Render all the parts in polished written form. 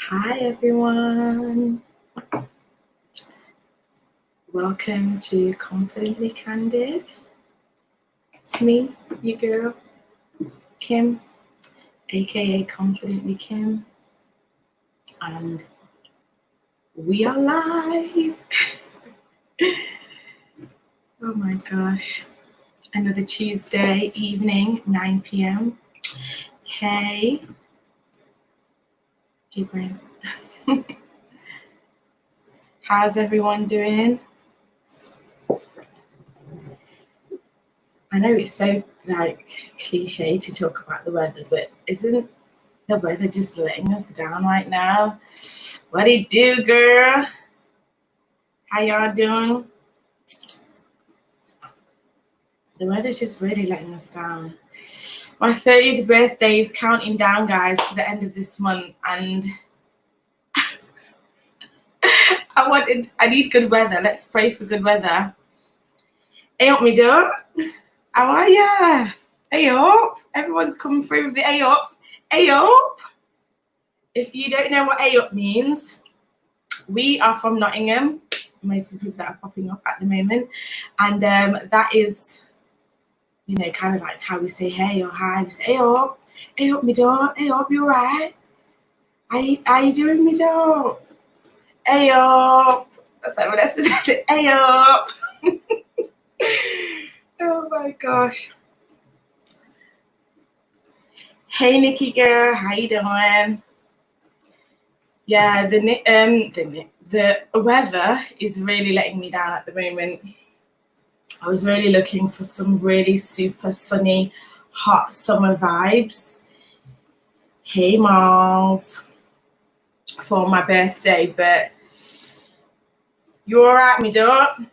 Hi everyone, welcome to Confidently Candid. It's me, your girl, Kim, aka Confidently Kim, and we are live. Oh my gosh, another Tuesday evening, 9 p.m. Hey Brent. How's everyone doing? I know it's so cliche to talk about the weather, but isn't the weather just letting us down right now? What it do, girl? How y'all doing? The weather's just really letting us down. My 30th birthday is counting down, guys, to the end of this month, and I need good weather. Let's pray for good weather. Hey up, me dude. How are ya? Hey up. Everyone's coming through with the hey ups. Hey up. If you don't know what hey up means, we are from Nottingham. Most of the people that are popping up at the moment, and that is, you know, kind of like how we say hey or hi. We say hey up, me dog, hey up, you alright? How you doing, me dog? Hey up. That's like what else is it? Hey up. Oh my gosh. Hey Nikki girl, how you doing? Yeah, the weather is really letting me down at the moment. I was really looking for some really super sunny, hot summer vibes. Hey Miles, for my birthday, but you alright, me dog?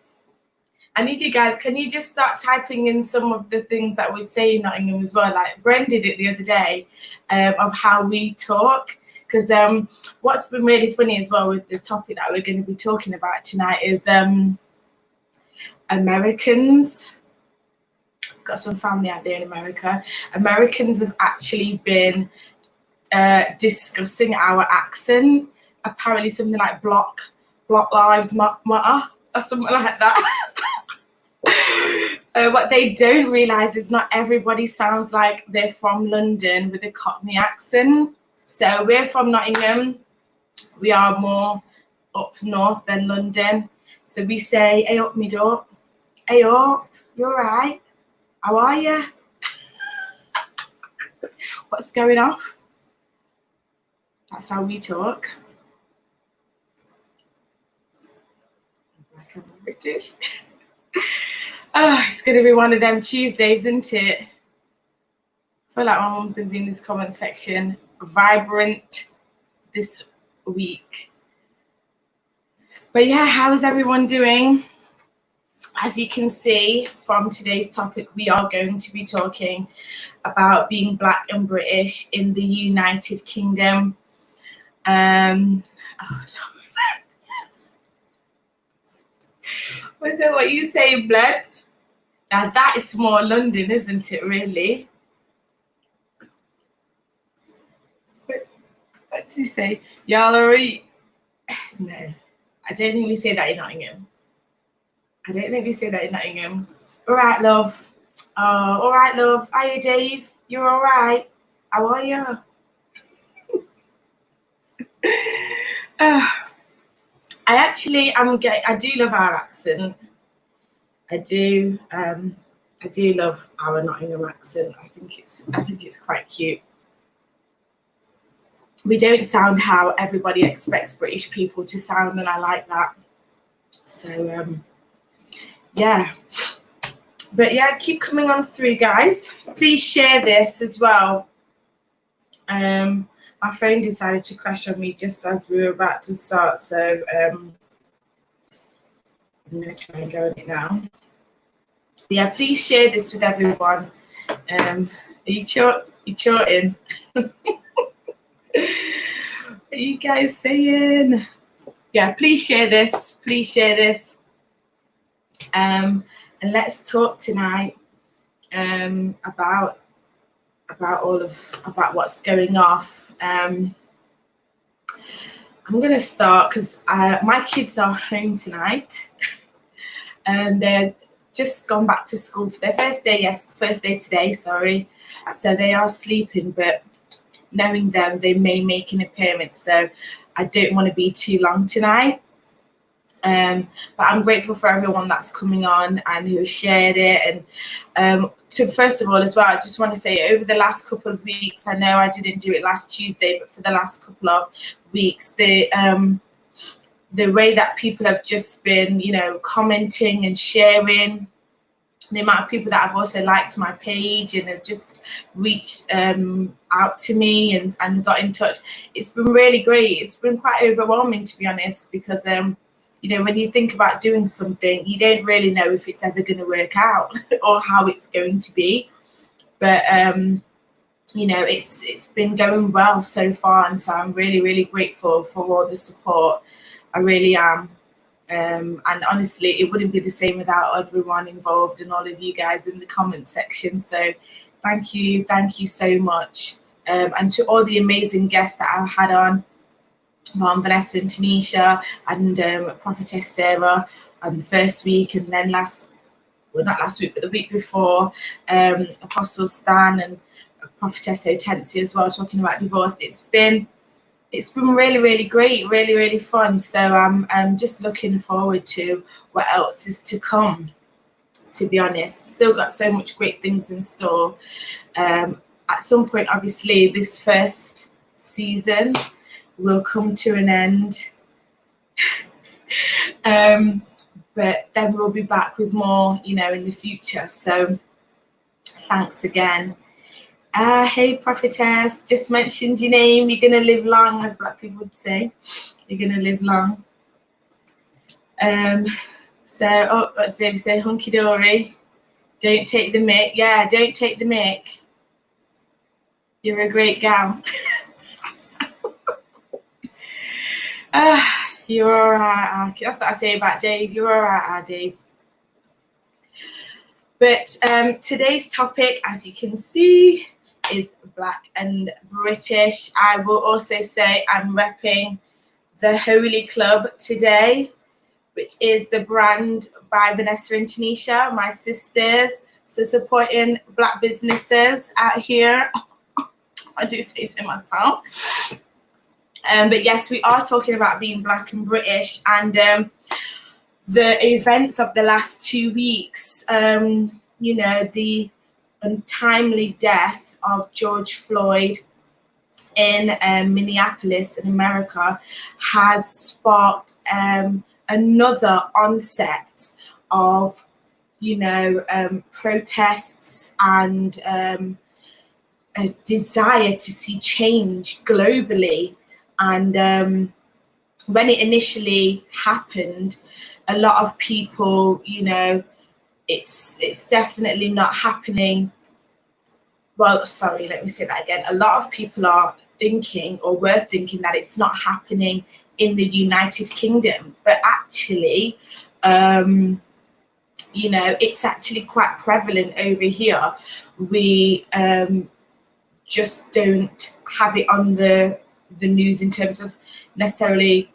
I need you guys, can you just start typing in some of the things that we say in Nottingham as well? Like Bren did it the other day, of how we talk. Because what's been really funny as well with the topic that we're going to be talking about tonight is Americans. Got some family out there in America. Americans have actually been discussing our accent. Apparently something like Block Lives Matter or something like that. What they don't realise is not everybody sounds like they're from London with a Cockney accent. So we're from Nottingham. We are more up north than London. So we say, hey up, me dog. Hey up, you alright? How are you? What's going on? That's how we talk. Like I'm British. Oh, it's going to be one of them Tuesdays, isn't it? I feel like my mum's going to be in this comment section. Vibrant this week. But yeah, how is everyone doing? As you can see from today's topic, we are going to be talking about being Black and British in the United Kingdom. Was that what you say, blood? Now that is more London, isn't it, really? What do you say? Y'all are No, I don't think we say that in Nottingham. All right, love. All right, love. Hiya, Dave. You're all right? How are you? I do love our accent. I do love our Nottingham accent. I think it's quite cute. We don't sound how everybody expects British people to sound, and I like that. So yeah. But yeah, keep coming on through, guys. Please share this as well. My phone decided to crash on me just as we were about to start, so I'm going to try and go on it now. But yeah, please share this with everyone. Are you chatting? What are you guys saying? Yeah, please share this. And let's talk tonight about what's going off. I'm going to start because my kids are home tonight. And they're just gone back to school for their first day today, sorry. So they are sleeping, but knowing them, they may make an appearance. So I don't want to be too long tonight. But I'm grateful for everyone that's coming on and who has shared it. And to first of all, as well, I just want to say over the last couple of weeks, I know I didn't do it last Tuesday, but for the last couple of weeks, the way that people have just been, commenting and sharing, the amount of people that have also liked my page and have just reached out to me and got in touch. It's been really great. It's been quite overwhelming, to be honest, because when you think about doing something, you don't really know if it's ever going to work out or how it's going to be. But it's been going well so far, and so I'm really, really grateful for all the support. I really am. And honestly, it wouldn't be the same without everyone involved and all of you guys in the comment section. So thank you so much. And to all the amazing guests that I've had on, Vanessa and Tanisha and Prophetess Sarah on the first week, and then not last week, but the week before, Apostle Stan and Prophetess Hortensia as well, talking about divorce. It's been really, really great, really, really fun. So I'm just looking forward to what else is to come, to be honest. Still got so much great things in store. At some point, obviously, this first season will come to an end. But then we'll be back with more, in the future. So thanks again. Hey, Prophetess, just mentioned your name. You're going to live long, as Black people would say. You're going to live long. What's David say? Hunky dory. Don't take the mic. Yeah, don't take the mic. You're a great gal. You're all right. That's what I say about Dave. You're all right, Dave. But today's topic, as you can see, is Black and British. I will also say I'm repping the Holy Club today, which is the brand by Vanessa and Tanisha, my sisters. So supporting Black businesses out here. I do say so myself. But yes, we are talking about being Black and British, and the events of the last 2 weeks, the untimely death of George Floyd in Minneapolis in America has sparked another onset of, protests and a desire to see change globally. And when it initially happened, a lot of people, it's definitely not happening. Well, sorry, let me say that again. A lot of people are thinking, or were thinking, that it's not happening in the United Kingdom. But actually, it's actually quite prevalent over here. We just don't have it on the news in terms of necessarily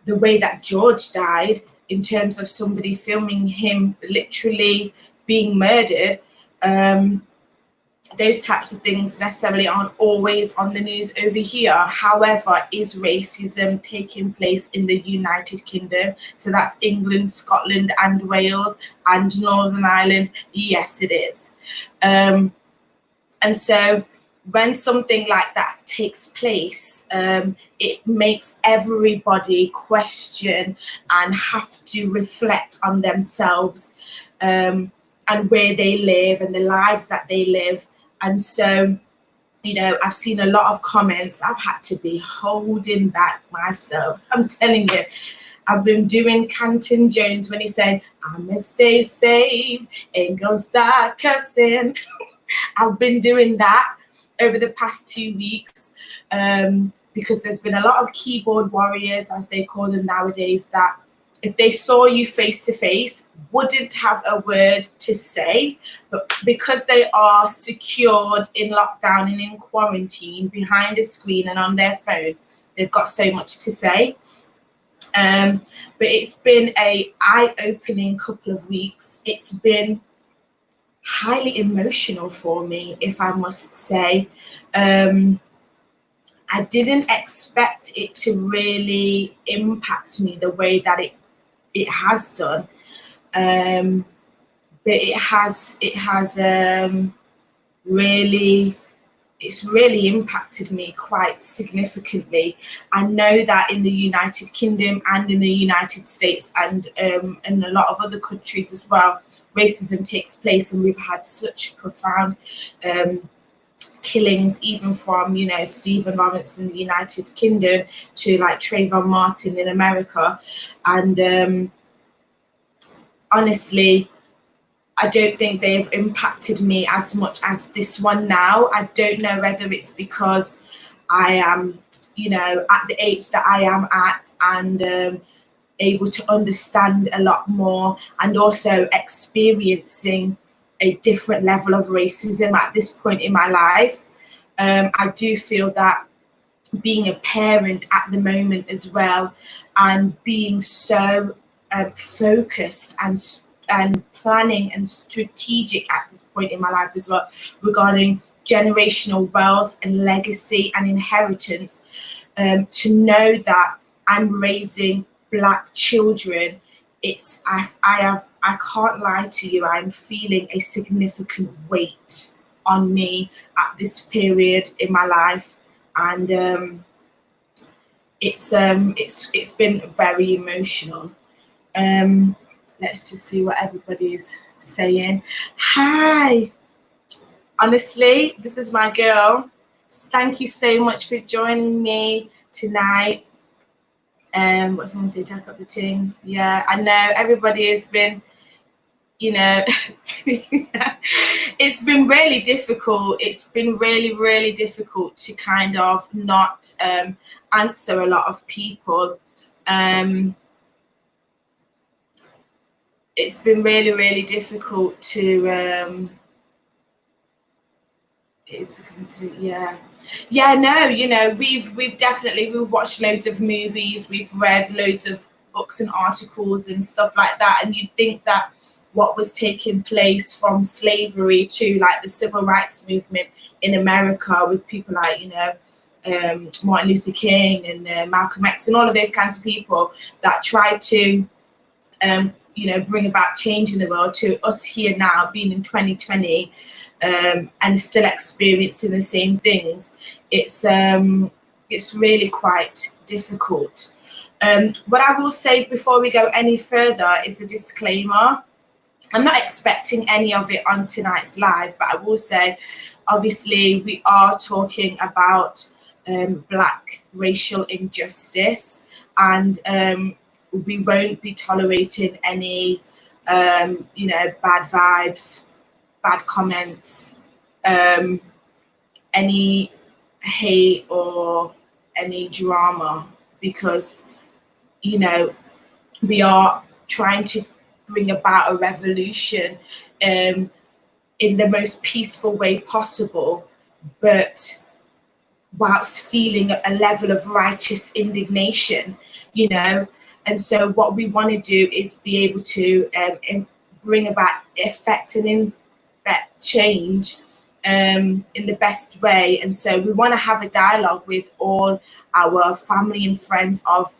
the way that George died, in terms of somebody filming him literally being murdered. Those types of things necessarily aren't always on the news over here. However, is racism taking place in the United Kingdom? So that's England, Scotland and Wales and Northern Ireland. Yes, it is. And so when something like that takes place, it makes everybody question and have to reflect on themselves and where they live and the lives that they live. And so, I've seen a lot of comments. I've had to be holding back myself. I'm telling you, I've been doing Canton Jones when he said, I'ma stay safe, ain't gonna start cussing. I've been doing that over the past 2 weeks because there's been a lot of keyboard warriors, as they call them nowadays, that if they saw you face to face, wouldn't have a word to say, but because they are secured in lockdown and in quarantine behind a screen and on their phone, they've got so much to say. But it's been a eye-opening couple of weeks. It's been highly emotional for me, if I must say. I didn't expect it to really impact me the way that it has done. But it has really, it's really impacted me quite significantly. I know that in the United Kingdom and in the United States and in a lot of other countries as well, racism takes place, and we've had such profound killings, even from, you know, Stephen Lawrence in the United Kingdom to like Trayvon Martin in America. And honestly, I don't think they've impacted me as much as this one now. I don't know whether it's because I am, you know, at the age that I am at, and able to understand a lot more, and also experiencing a different level of racism at this point in my life. I do feel that being a parent at the moment as well, and being so focused and planning and strategic at this point in my life as well, regarding generational wealth and legacy and inheritance, to know that I'm raising Black children, I can't lie to you, I'm feeling a significant weight on me at this period in my life. And it's been very emotional. Let's just see what everybody's saying. Hi, honestly, this is my girl. Thank you so much for joining me tonight. What someone say, tack up the ting. Yeah, I know everybody has been, you know, it's been really difficult. It's been really, really difficult to kind of not answer a lot of people. It's been really, really difficult to no, you know, we've watched loads of movies, we've read loads of books and articles and stuff like that, and you'd think that what was taking place from slavery to like the civil rights movement in America, with people like, you know, Martin Luther King and Malcolm X and all of those kinds of people that tried to you know, bring about change in the world, to us here now being in 2020 and still experiencing the same things. It's really quite difficult. What I will say before we go any further is a disclaimer. I'm not expecting any of it on tonight's live, but I will say, obviously, we are talking about Black racial injustice, and we won't be tolerating any, you know, bad vibes, bad comments, any hate or any drama, because, you know, we are trying to bring about a revolution in the most peaceful way possible, but whilst feeling a level of righteous indignation, you know. And so what we want to do is be able to bring about effect and change in the best way. And so we want to have a dialogue with all our family and friends of,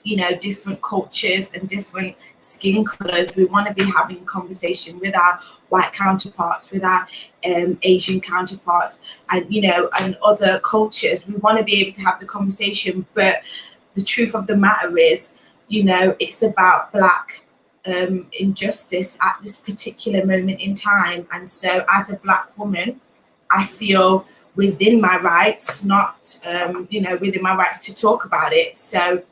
you know, different cultures and different skin colors. We want to be having a conversation with our white counterparts, with our Asian counterparts, and, you know, and other cultures. We want to be able to have the conversation, but the truth of the matter is, you know, it's about Black injustice at this particular moment in time. And so as a Black woman, I feel within my rights, not, you know, within my rights to talk about it. So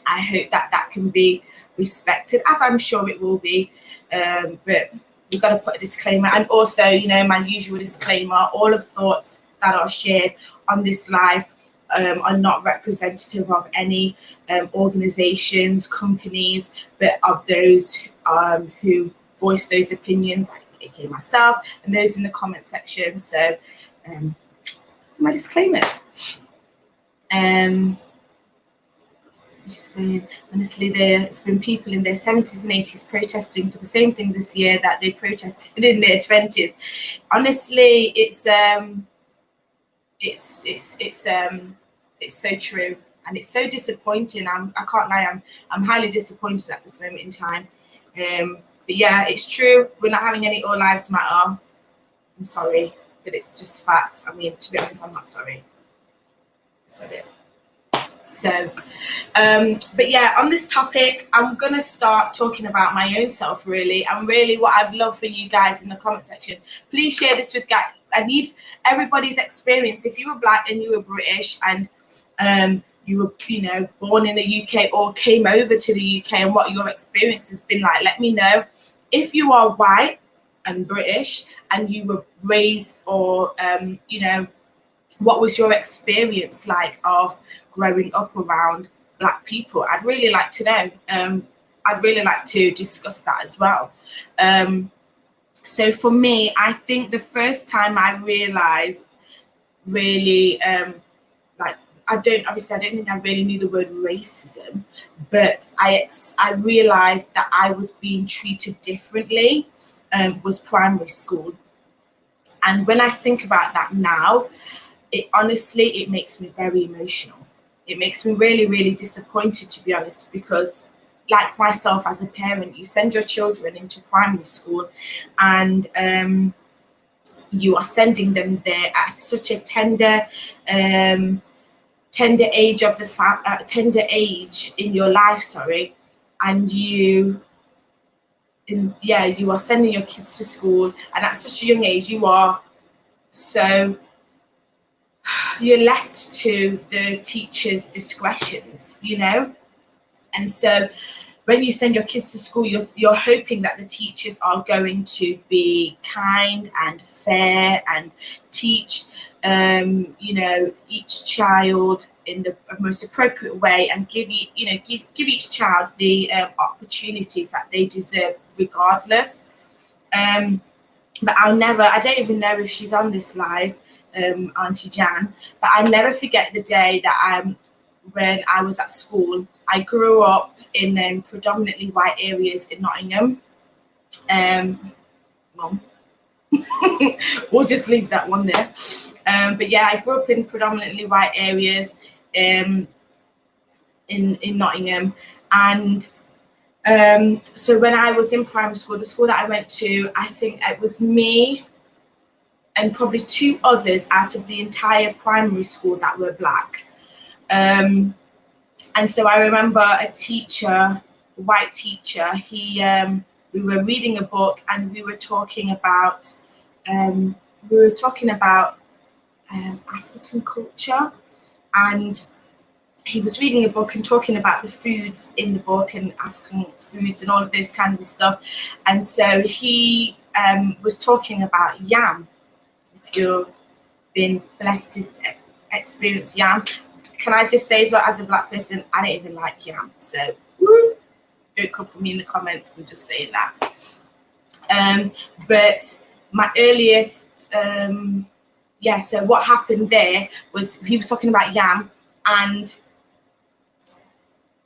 I hope that that can be respected, as I'm sure it will be. But we've got to put a disclaimer. And also, you know, my usual disclaimer, all of thoughts that are shared on this live are not representative of any organizations, companies, but of those who voice those opinions, like aka myself, and those in the comment section. So that's my disclaimers. She's saying, honestly, there's been people in their 70s and 80s protesting for the same thing this year that they protested in their 20s. Honestly, it's so true, and it's so disappointing. I can't lie, I'm highly disappointed at this moment in time. But yeah, it's true. We're not having any All Lives Matter. I'm sorry, but it's just facts. I mean, to be honest, I'm not sorry. I said it. So, but yeah, on this topic, I'm gonna start talking about my own self, really, and really what I'd love for you guys in the comment section. Please share this with guys. I need everybody's experience. If you were Black and you were British and you were, you know, born in the UK or came over to the UK, and what your experience has been like, let me know. If you are white and British and you were raised or, you know, what was your experience like of growing up around Black people? I'd really like to know. I'd really like to discuss that as well. So for me, I think the first time I realized really, like, I don't think I really knew the word racism, but I realized that I was being treated differently, was primary school. And when I think about that now, it makes me very emotional. It makes me really, really disappointed, to be honest, because like myself as a parent, you send your children into primary school and you are sending them there at such a tender age of the tender age in your life, and you are sending your kids to school, and at such a young age you're left to the teacher's discretions, you know. And so when you send your kids to school, you're hoping that the teachers are going to be kind and fair and teach you know, each child in the most appropriate way, and give each child the opportunities that they deserve regardless. But I don't even know if she's on this live, Auntie Jan, but I'll never forget the day that when I was at school. I grew up in predominantly white areas in Nottingham. Mom. We'll just leave that one there. But yeah, I grew up in predominantly white areas in Nottingham, and so when I was in primary school, the school that I went to, I think it was me and probably two others out of the entire primary school that were Black. And so I remember a teacher, a white teacher, we were reading a book and we were talking about African culture, and he was reading a book and talking about the foods in the book and African foods and all of those kinds of stuff. And so he was talking about yam. If you've been blessed to experience yam, can I just say as well, as a Black person, I don't even like yam. So woo, don't come for me in the comments. I'm just saying that. But my earliest, so what happened there was he was talking about yam and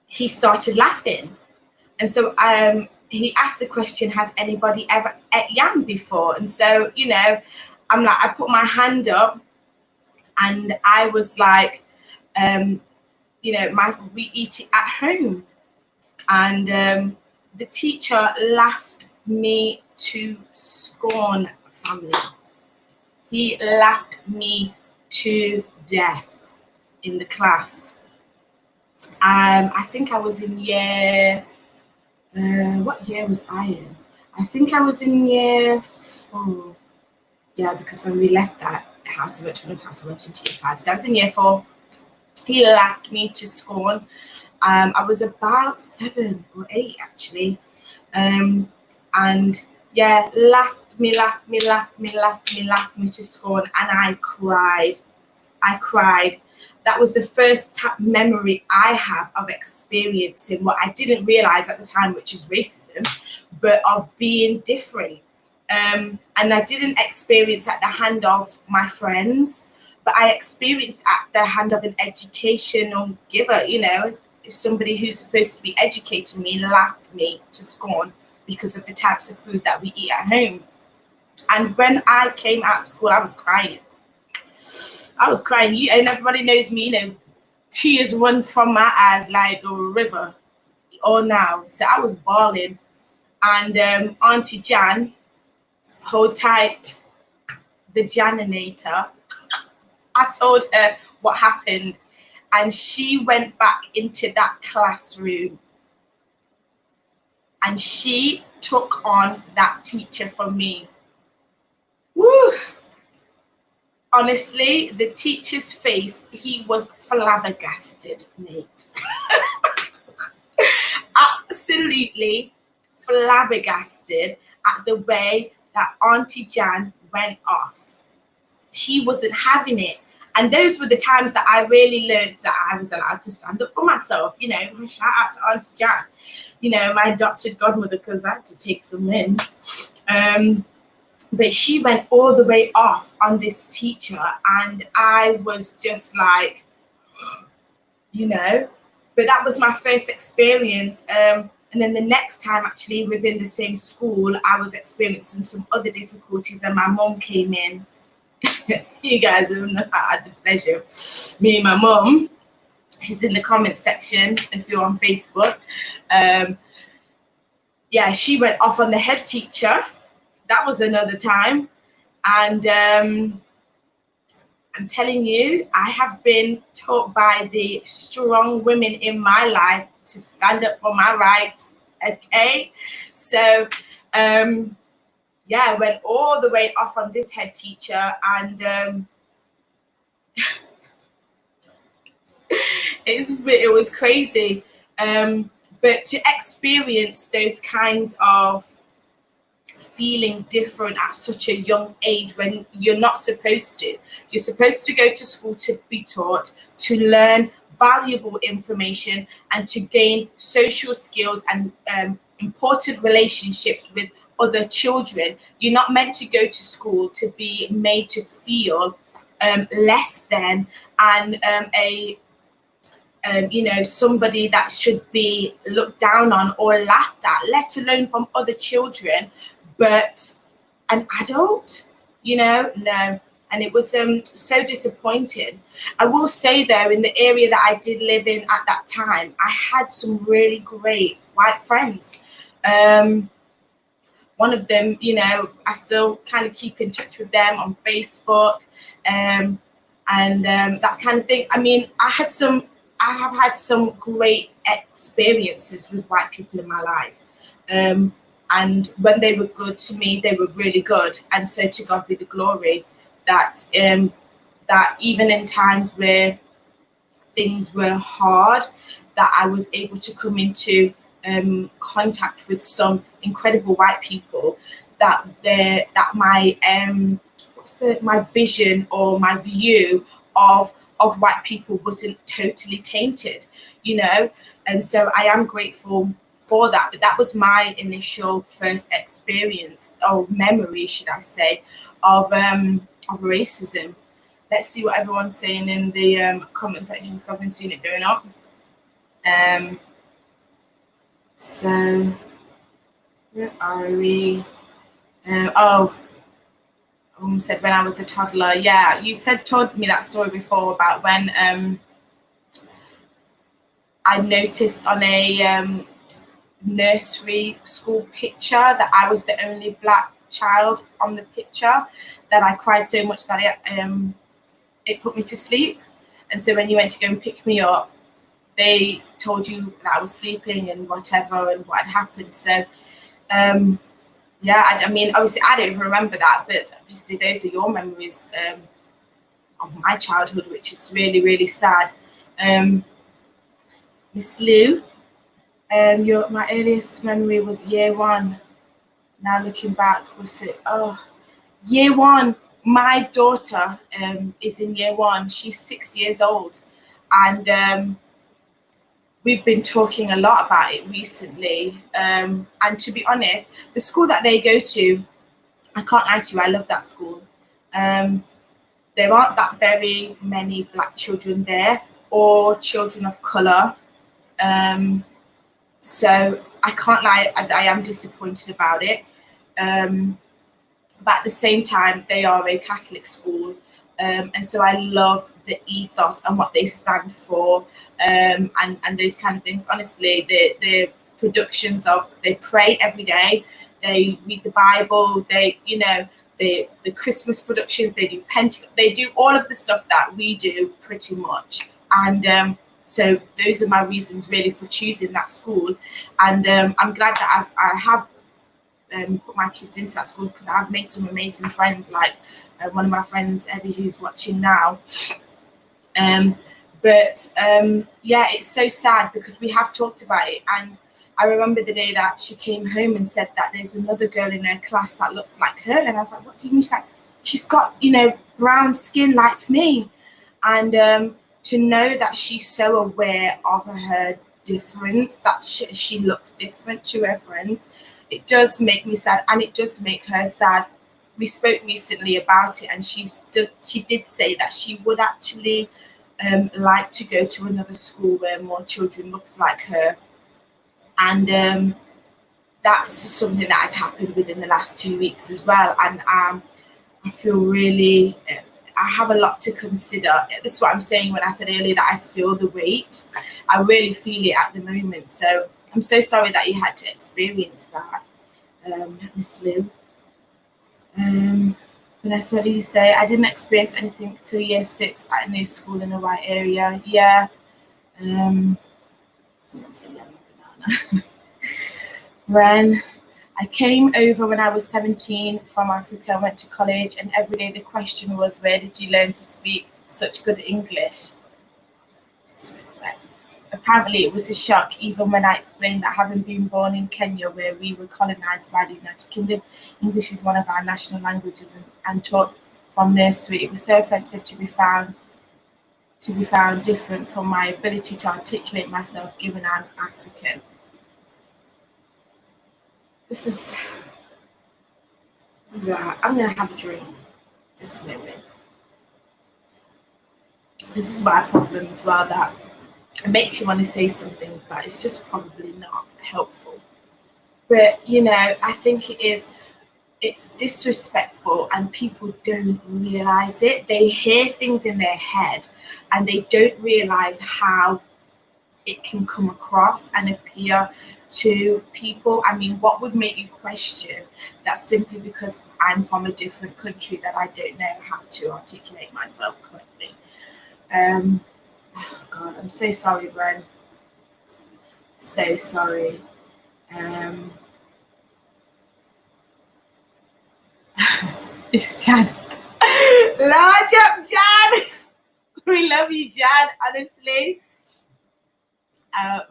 he started laughing. And so he asked the question, has anybody ever ate yam before? And so, you know, I'm like, I put my hand up and I was like, you know, we eat it at home. And the teacher laughed me to scorn, family. He laughed me to death in the class. I think I was in year, what year was I in? I think I was in year 4. Yeah, because when we left that house, we went to another house, I went into year 5. So I was in year 4. He laughed me to scorn. I was about 7 or 8 actually. And yeah, laughed me to scorn, and I cried. That was the first memory I have of experiencing what I didn't realize at the time, which is racism, but of being different. And I didn't experience at the hand of my friends, but but I experienced at the hand of an educational giver, you know, somebody who's supposed to be educating me laughed me to scorn because of the types of food that we eat at home. And when I came out of school, I was crying. And everybody knows me, you know, tears run from my eyes like a river all now. So I was bawling. And Auntie Jan, hold tight, the Janinator, I told her what happened, and she went back into that classroom and she took on that teacher for me. Woo! Honestly, the teacher's face, he was flabbergasted, mate. Absolutely flabbergasted at the way that Auntie Jan went off. She wasn't having it. And those were the times that I really learned that I was allowed to stand up for myself. You know, shout out to Auntie Jan, you know, my adopted godmother, because I had to take some in. But she went all the way off on this teacher, and I was just like, you know, but that was my first experience. And then the next time, actually, within the same school, I was experiencing some other difficulties, and my mom came in. You guys have not had the pleasure. Me and my mom, she's in the comment section if you're on Facebook. Yeah, she went off on the head teacher. That was another time. And I'm telling you, I have been taught by the strong women in my life to stand up for my rights. Okay, so yeah, I went all the way off on this head teacher, and it was crazy. But to experience those kinds of feeling different at such a young age, when you're not supposed to. You're supposed to go to school to be taught, to learn valuable information, and to gain social skills and important relationships with other children. You're not meant to go to school to be made to feel less than and you know, somebody that should be looked down on or laughed at, let alone from other children, but an adult, you know, no. And it was so disappointing. I will say, though, in the area that I did live in at that time, I had some really great white friends. One of them, you know, I still kind of keep in touch with them on Facebook, and that kind of thing. I mean, I have had some great experiences with white people in my life. And when they were good to me, they were really good. And so to God be the glory that that even in times where things were hard, that I was able to come into contact with some incredible white people, that my my vision or my view of white people wasn't totally tainted, you know. And so I am grateful for that. But that was my initial first experience, or memory, should I say, of racism. Let's see what everyone's saying in the comment section, because I've been seeing it going up. So where are we? Said when I was a toddler. Yeah, you told me that story before about when I noticed on a nursery school picture that I was the only black child on the picture, that I cried so much that it put me to sleep. And so when you went to go and pick me up, they told you that I was sleeping and whatever and what had happened. So yeah, I mean, obviously I don't even remember that, but obviously those are your memories of my childhood, which is really, really sad. Miss Lou, my earliest memory was year one. Now looking back, was it? Oh, year one. My daughter is in year one. She's 6 years old, and we've been talking a lot about it recently. And to be honest, the school that they go to, I can't lie to you, I love that school. there aren't that very many black children there or children of colour. So I can't lie, I am disappointed about it. But at the same time, they are a Catholic school. And so I love the ethos and what they stand for, and those kind of things. Honestly, the productions of, they pray every day, they read the Bible, they, you know, the Christmas productions, they do Pentecost, they do all of the stuff that we do pretty much. And so those are my reasons really for choosing that school. And I'm glad that I have put my kids into that school, because I've made some amazing friends, like one of my friends, Evie, who's watching now. Yeah, it's so sad because we have talked about it, and I remember the day that she came home and said that there's another girl in her class that looks like her, and I was like, what do you mean? She's like, she's got, you know, brown skin like me. And to know that she's so aware of her difference, that she looks different to her friends, it does make me sad, and it does make her sad. We spoke recently about it, and she did say that she would actually like to go to another school where more children looked like her. And that's something that has happened within the last 2 weeks as well. And I feel really, I have a lot to consider. This is what I'm saying when I said earlier that I feel the weight. I really feel it at the moment. So I'm so sorry that you had to experience that, Miss Lou. Vanessa, what did you say? I didn't experience anything till year 6 at a new school in a white area. Yeah. Ren, I came over when I was 17 from Africa, went to college, and every day the question was, where did you learn to speak such good English? Disrespect. Apparently it was a shock, even when I explained that having been born in Kenya, where we were colonized by the United Kingdom, English is one of our national languages and taught from nursery. It was so offensive to be found different from my ability to articulate myself, given I'm African. This is I'm gonna have a drink. Just a moment. This is my problem as well, that it makes you want to say something, but it's just probably not helpful. But you know, I think it's disrespectful, and people don't realize it. They hear things in their head and they don't realize how it can come across and appear to people. I mean, what would make you question that simply because I'm from a different country that I don't know how to articulate myself correctly? Oh God, I'm so sorry, Bren. So sorry. It's Jan. Large up, Jan. We love you, Jan. Honestly,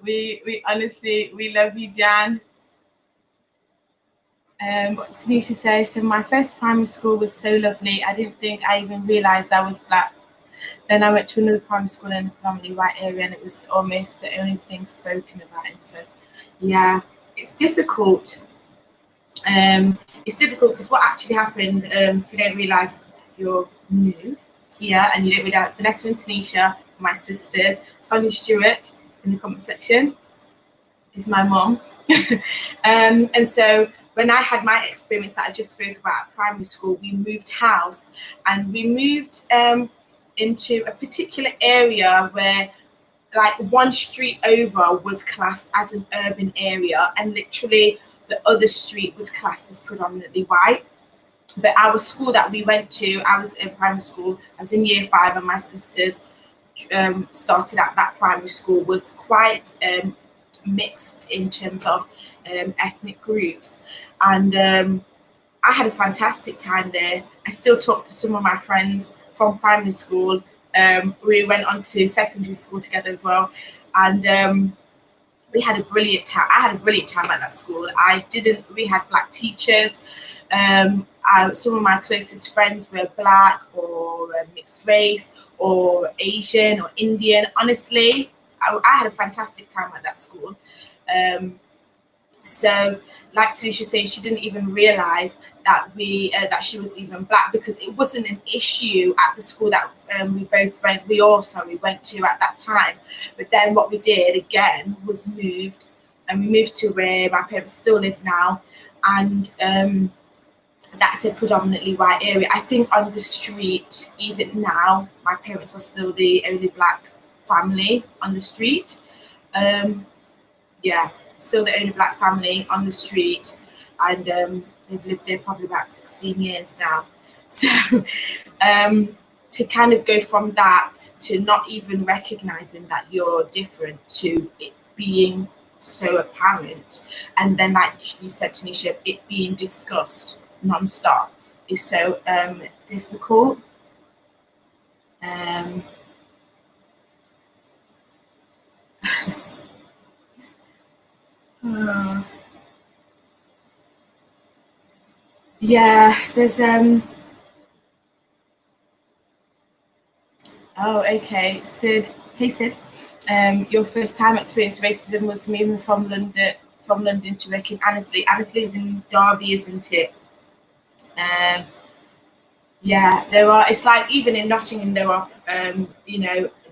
we honestly, we love you, Jan. What Tanisha says, so my first primary school was so lovely. I didn't think I even realised I was black. Then I went to another primary school in a predominantly white area, and it was almost the only thing spoken about in the first. Yeah, it's difficult. It's difficult because what actually happened, if you don't realise, if you're new here and you don't realise, Vanessa and Tanisha, my sisters, Sonia Stewart in the comment section is my mom. And so when I had my experience that I just spoke about at primary school, we moved house, and we moved into a particular area where, like, one street over was classed as an urban area, and literally the other street was classed as predominantly white. But our school that we went to, I was in primary school, I was in year 5, and my sisters started at that primary school, was quite mixed in terms of ethnic groups. And I had a fantastic time there. I still talk to some of my friends from primary school. We went on to secondary school together as well, and we had a brilliant time. I had a brilliant time at that school. We had black teachers. Some of my closest friends were black or mixed race or Asian or Indian. Honestly, I had a fantastic time at that school. So, like Tanisha was saying, she didn't even realise that she was even black, because it wasn't an issue at the school that we all went to at that time. But then what we did again was moved, and we moved to where my parents still live now, and that's a predominantly white area. I think on the street, even now, my parents are still the only black family on the street. Yeah, still the only black family on the street, and they've lived there probably about 16 years now. So to kind of go from that to not even recognizing that you're different, to it being so apparent, and then, like you said, Tanisha, it being discussed non-stop is so difficult. Um, uh, yeah, there's oh, okay, Sid. Hey, Sid. Your first time experience racism was moving from London to work in Annesley. Annesley is in Derby, isn't it? Um, yeah, there are. It's like even in Nottingham, there are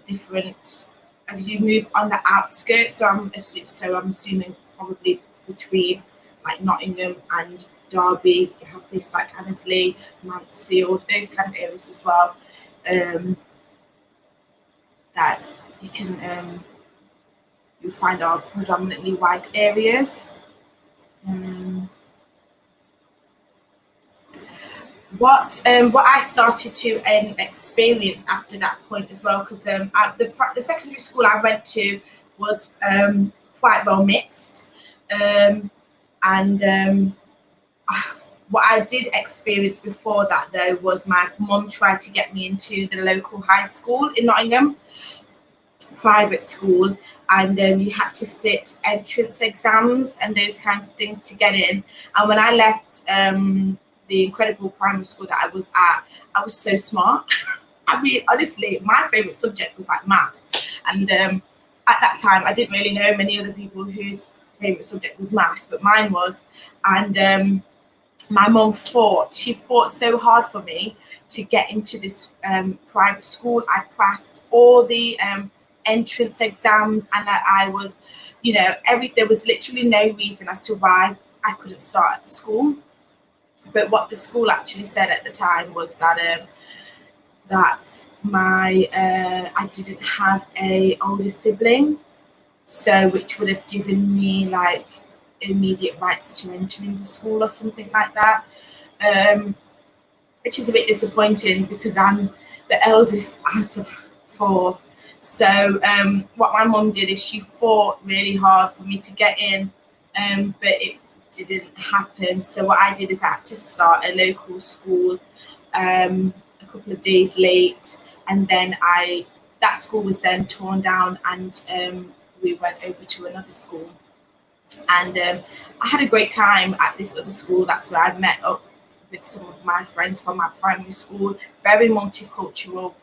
different. Have you moved on the outskirts? So I'm assuming probably between like Nottingham and Derby, you have this like Annesley, Mansfield, those kind of areas as well. Um, that you can you'll find are predominantly white areas. Um, what I started to experience after that point as well, because at the secondary school I went to was quite well mixed, and what I did experience before that though was my mum tried to get me into the local high school in Nottingham, private school, and you had to sit entrance exams and those kinds of things to get in. And when I left the incredible primary school that I was at, I was so smart. I mean, honestly, my favorite subject was like maths, and at that time I didn't really know many other people whose favorite subject was maths, but mine was. And my mum fought so hard for me to get into this private school. I passed all the entrance exams, and I was, there was literally no reason as to why I couldn't start at the school. But what the school actually said at the time was that my I didn't have a older sibling, so which would have given me like immediate rights to entering the school or something like that, which is a bit disappointing because I'm the eldest out of four. So what my mum did is she fought really hard for me to get in, but it didn't happen. So what I did is I had to start a local school a couple of days late, and then that school was then torn down, and we went over to another school. And I had a great time at this other school. That's where I met up with some of my friends from my primary school. Very multicultural.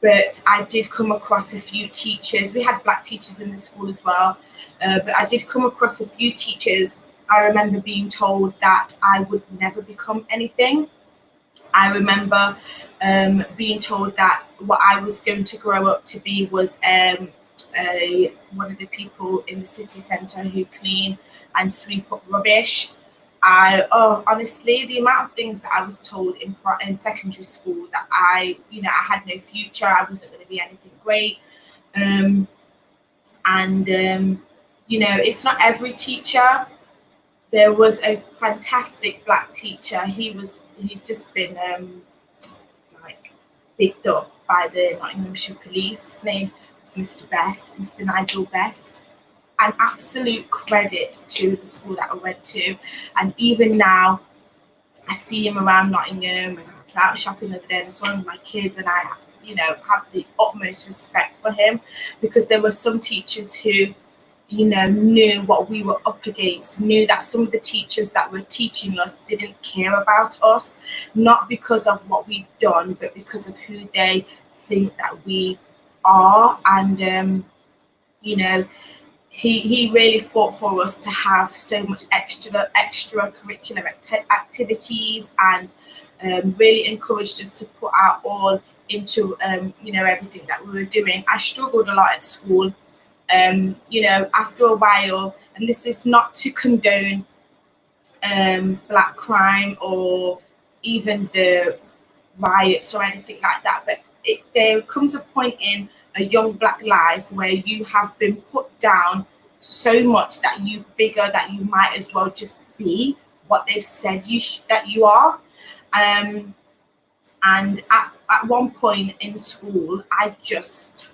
But I did come across a few teachers. We had black teachers in the school as well. But I did come across a few teachers. I remember being told that I would never become anything. I remember being told that what I was going to grow up to be was one of the people in the city centre who clean and sweep up rubbish. Honestly, the amount of things that I was told in secondary school that I had no future, I wasn't going to be anything great, and it's not every teacher. There was a fantastic black teacher. He's just been like picked up by the Nottinghamshire Police. His name was Mr. Nigel Best. An absolute credit to the school that I went to, and even now I see him around Nottingham, and I was out shopping the other day and I saw him with my kids, and I have the utmost respect for him, because there were some teachers who knew what we were up against, knew that some of the teachers that were teaching us didn't care about us, not because of what we'd done, but because of who they think that we are. And he really fought for us to have so much extracurricular activities, and really encouraged us to put our all into everything that we were doing. I struggled a lot at school, after a while, and this is not to condone black crime or even the riots or anything like that, but there comes a point in a young black life where you have been put down so much that you figure that you might as well just be what they've said that you are. And at one point in school, I just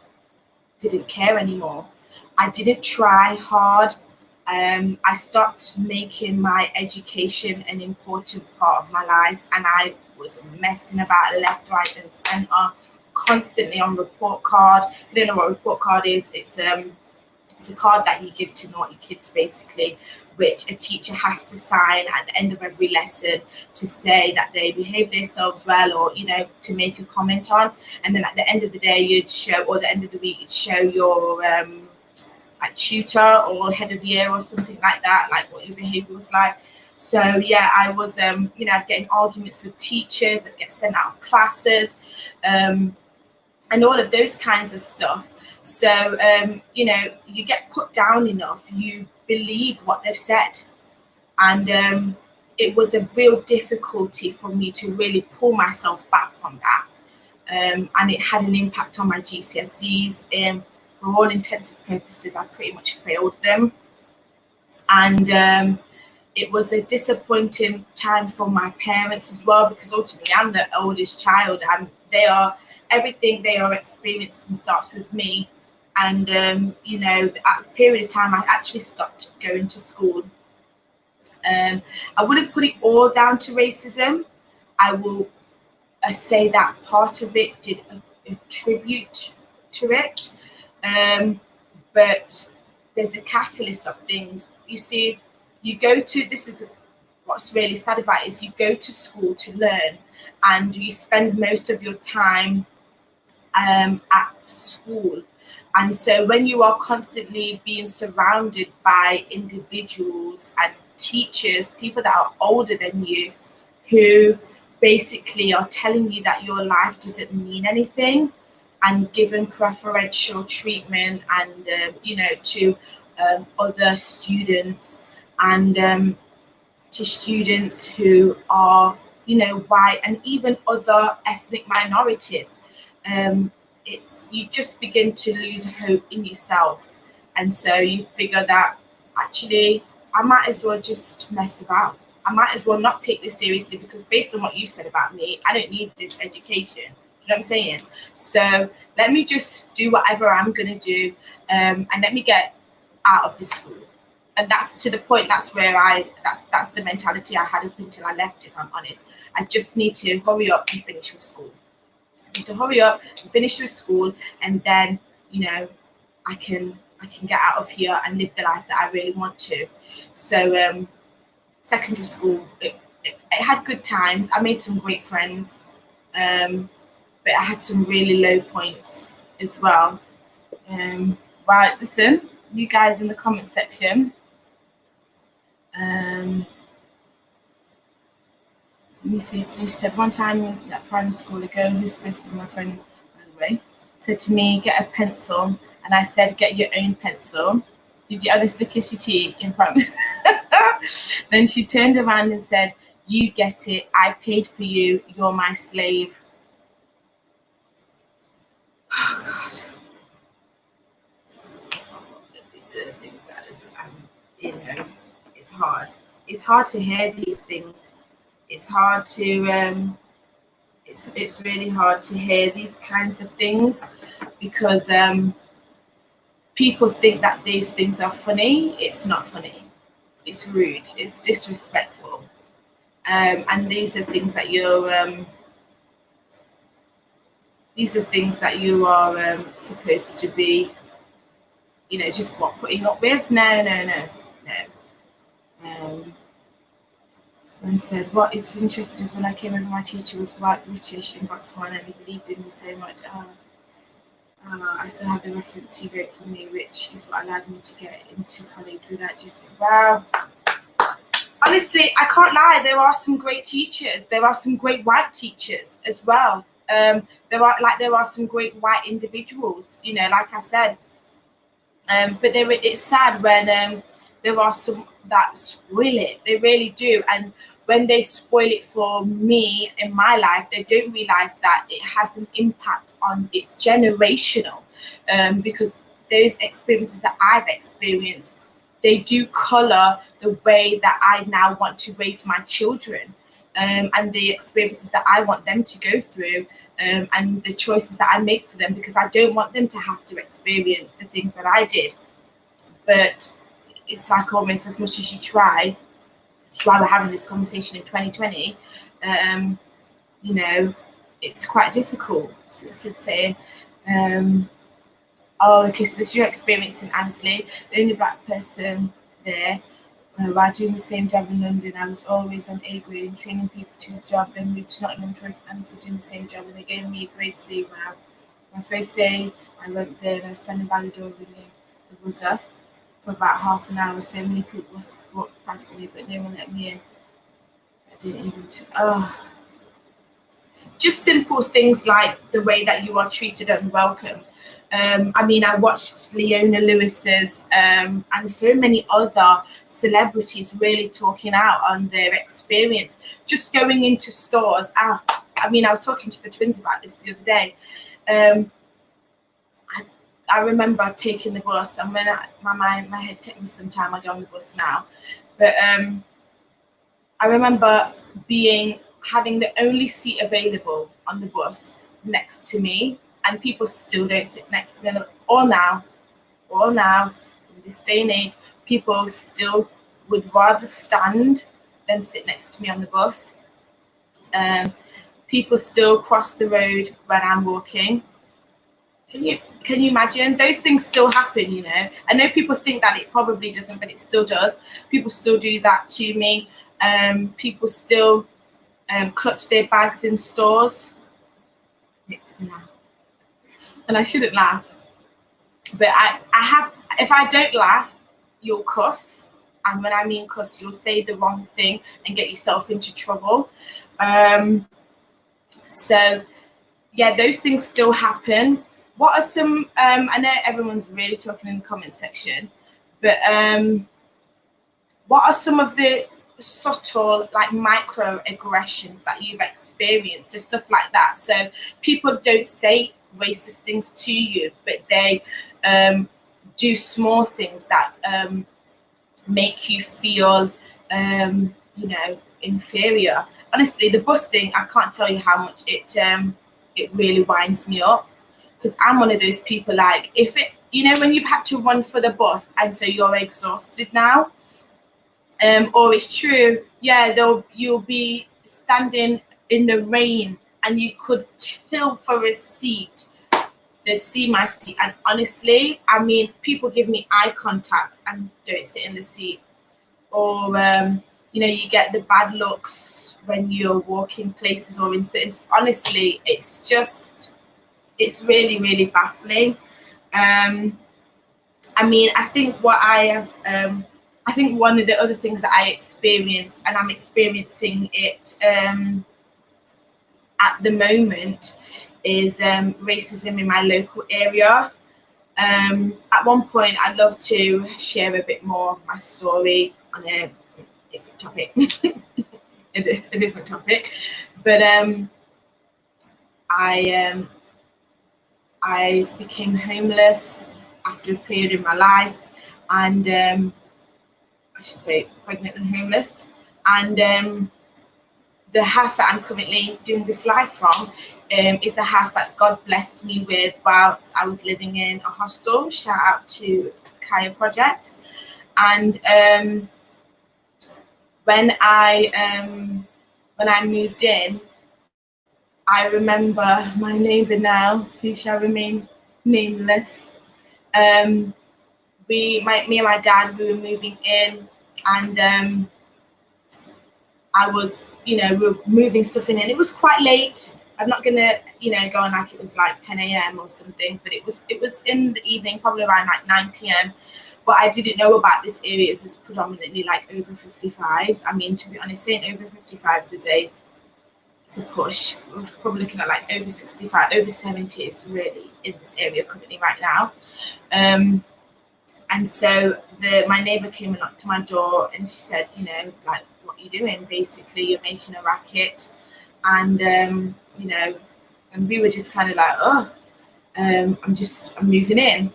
didn't care anymore. I didn't try hard. I stopped making my education an important part of my life, and I was messing about left, right, and centre, constantly on report card. If you don't know what report card is, it's a card that you give to naughty kids, basically, which a teacher has to sign at the end of every lesson to say that they behave themselves well, or to make a comment on. And then at the end of the day, you'd show, or the end of the week, you'd show your like tutor or head of year or something like that, like what your behaviour was like. So yeah, I was I'd get in arguments with teachers, I'd get sent out of classes, and all of those kinds of stuff. So you get put down enough, you believe what they've said, and it was a real difficulty for me to really pull myself back from that, and it had an impact on my GCSEs. For all intents and purposes, I pretty much failed them, and it was a disappointing time for my parents as well, because ultimately I'm the oldest child, and everything they are experiencing starts with me. And at a period of time, I actually stopped going to school. I wouldn't put it all down to racism. I will say that part of it did attribute to it, but there's a catalyst of things. You see, this is what's really sad about it, is you go to school to learn, and you spend most of your time at school. And so when you are constantly being surrounded by individuals and teachers, people that are older than you, who basically are telling you that your life doesn't mean anything, and given preferential treatment, and to other students, and to students who are white, and even other ethnic minorities, you just begin to lose hope in yourself. And so you figure that actually I might as well just mess about. I might as well not take this seriously, because based on what you said about me, I don't need this education. Do you know what I'm saying? So let me just do whatever I'm going to do, and let me get out of this school. And that's to the point, that's the mentality I had up until I left, if I'm honest. I just need to hurry up and finish with school. I need to hurry up and finish with school, and then, I can get out of here and live the life that I really want to. So secondary school, it had good times. I made some great friends, but I had some really low points as well. Right, listen, you guys in the comment section. Let me see. So she said, one time at primary school, a girl who's supposed to be my friend, by the way, said to me, get a pencil. And I said, get your own pencil. Did you honestly kiss your teeth in primary? Then she turned around and said, you get it. I paid for you. You're my slave. Oh, God. These are the things that is, it's hard. It's hard to hear these things. It's hard to, it's really hard to hear these kinds of things, because people think that these things are funny. It's not funny. It's rude. It's disrespectful. And these are things that you are supposed to be, just putting up with. No. And said, what is interesting is when I came over, my teacher was white British in Botswana, and he believed in me so much. I still have the reference he wrote for me, which is what allowed me to get into college without just, wow. Honestly, I can't lie, there are some great teachers. There are some great white teachers as well. There are some great white individuals, you know, like I said. But it's sad when there are some that spoil it. They really do. And when they spoil it for me in my life, they don't realize that it has an impact on it's generational. Because those experiences that I've experienced, they do color the way that I now want to raise my children. And the experiences that I want them to go through, and the choices that I make for them, because I don't want them to have to experience the things that I did. But it's like almost as much as you try, which is why we're having this conversation in 2020, you know, it's quite difficult. So it's saying, oh, okay, so this is your experience in Annesley, the only black person there. While doing the same job in London, I was always on A grade and training people to the job, then moved to Nottingham to work at Annesley doing the same job, and they gave me a grade C. Wow. My first day, I went there and I was standing by the door ringing the buzzer for about half an hour. So many people walked past me, but no one let me in. I didn't even, just simple things like the way that you are treated and welcome. I mean, I watched Leona Lewis's and so many other celebrities really talking out on their experience, just going into stores. I mean, I was talking to the twins about this the other day. I remember taking the bus, and when my head took me some time, I go on the bus now. But I remember having the only seat available on the bus next to me, and people still don't sit next to me. Or now, in this day and age, people still would rather stand than sit next to me on the bus. People still cross the road when I'm walking. Can you imagine? Those things still happen, you know. I know people think that it probably doesn't, but it still does. People still do that to me. People still clutch their bags in stores. And I shouldn't laugh, but I have. If I don't laugh, you'll cuss, and when I mean cuss, you'll say the wrong thing and get yourself into trouble. So yeah, those things still happen. What are some? I know everyone's really talking in the comment section, but what are some of the subtle, like micro aggressions that you've experienced, and stuff like that? So people don't say racist things to you, but they do small things that make you feel, you know, inferior. Honestly, the bus thing, I can't tell you how much it really winds me up, because I'm one of those people, like, if it, you know, when you've had to run for the bus and so you're exhausted now, or it's true, yeah, you'll be standing in the rain and you could kill for a seat. They'd see my seat, and honestly, I mean, people give me eye contact and don't sit in the seat. Or you know, you get the bad looks when you're walking places or in cities. Honestly, it's really, really baffling. I mean, I think I think one of the other things that I experience, and I'm experiencing it at the moment, is racism in my local area. At one point, I'd love to share a bit more of my story on a different topic, a different topic. But I became homeless after a period in my life, and I should say pregnant and homeless. And the house that I'm currently doing this live from is a house that God blessed me with whilst I was living in a hostel. Shout out to Kaya Project. And when I moved in, I remember my neighbour now, who shall remain nameless. Me and my dad, we were moving in, and I was, you know, we were moving stuff in, and it was quite late. I'm not gonna going like it was like 10 a.m. or something, but it was in the evening, probably around like 9 p.m. What I didn't know about this area is just predominantly like over 55s. I mean, to be honest, saying over 55s it's a push. We're probably looking at like over 65, over 70 is really in this area currently right now. And so my neighbour came and knocked to my door, and she said, like, what are you doing? Basically, you're making a racket. And, and we were just kind of like, I'm moving in.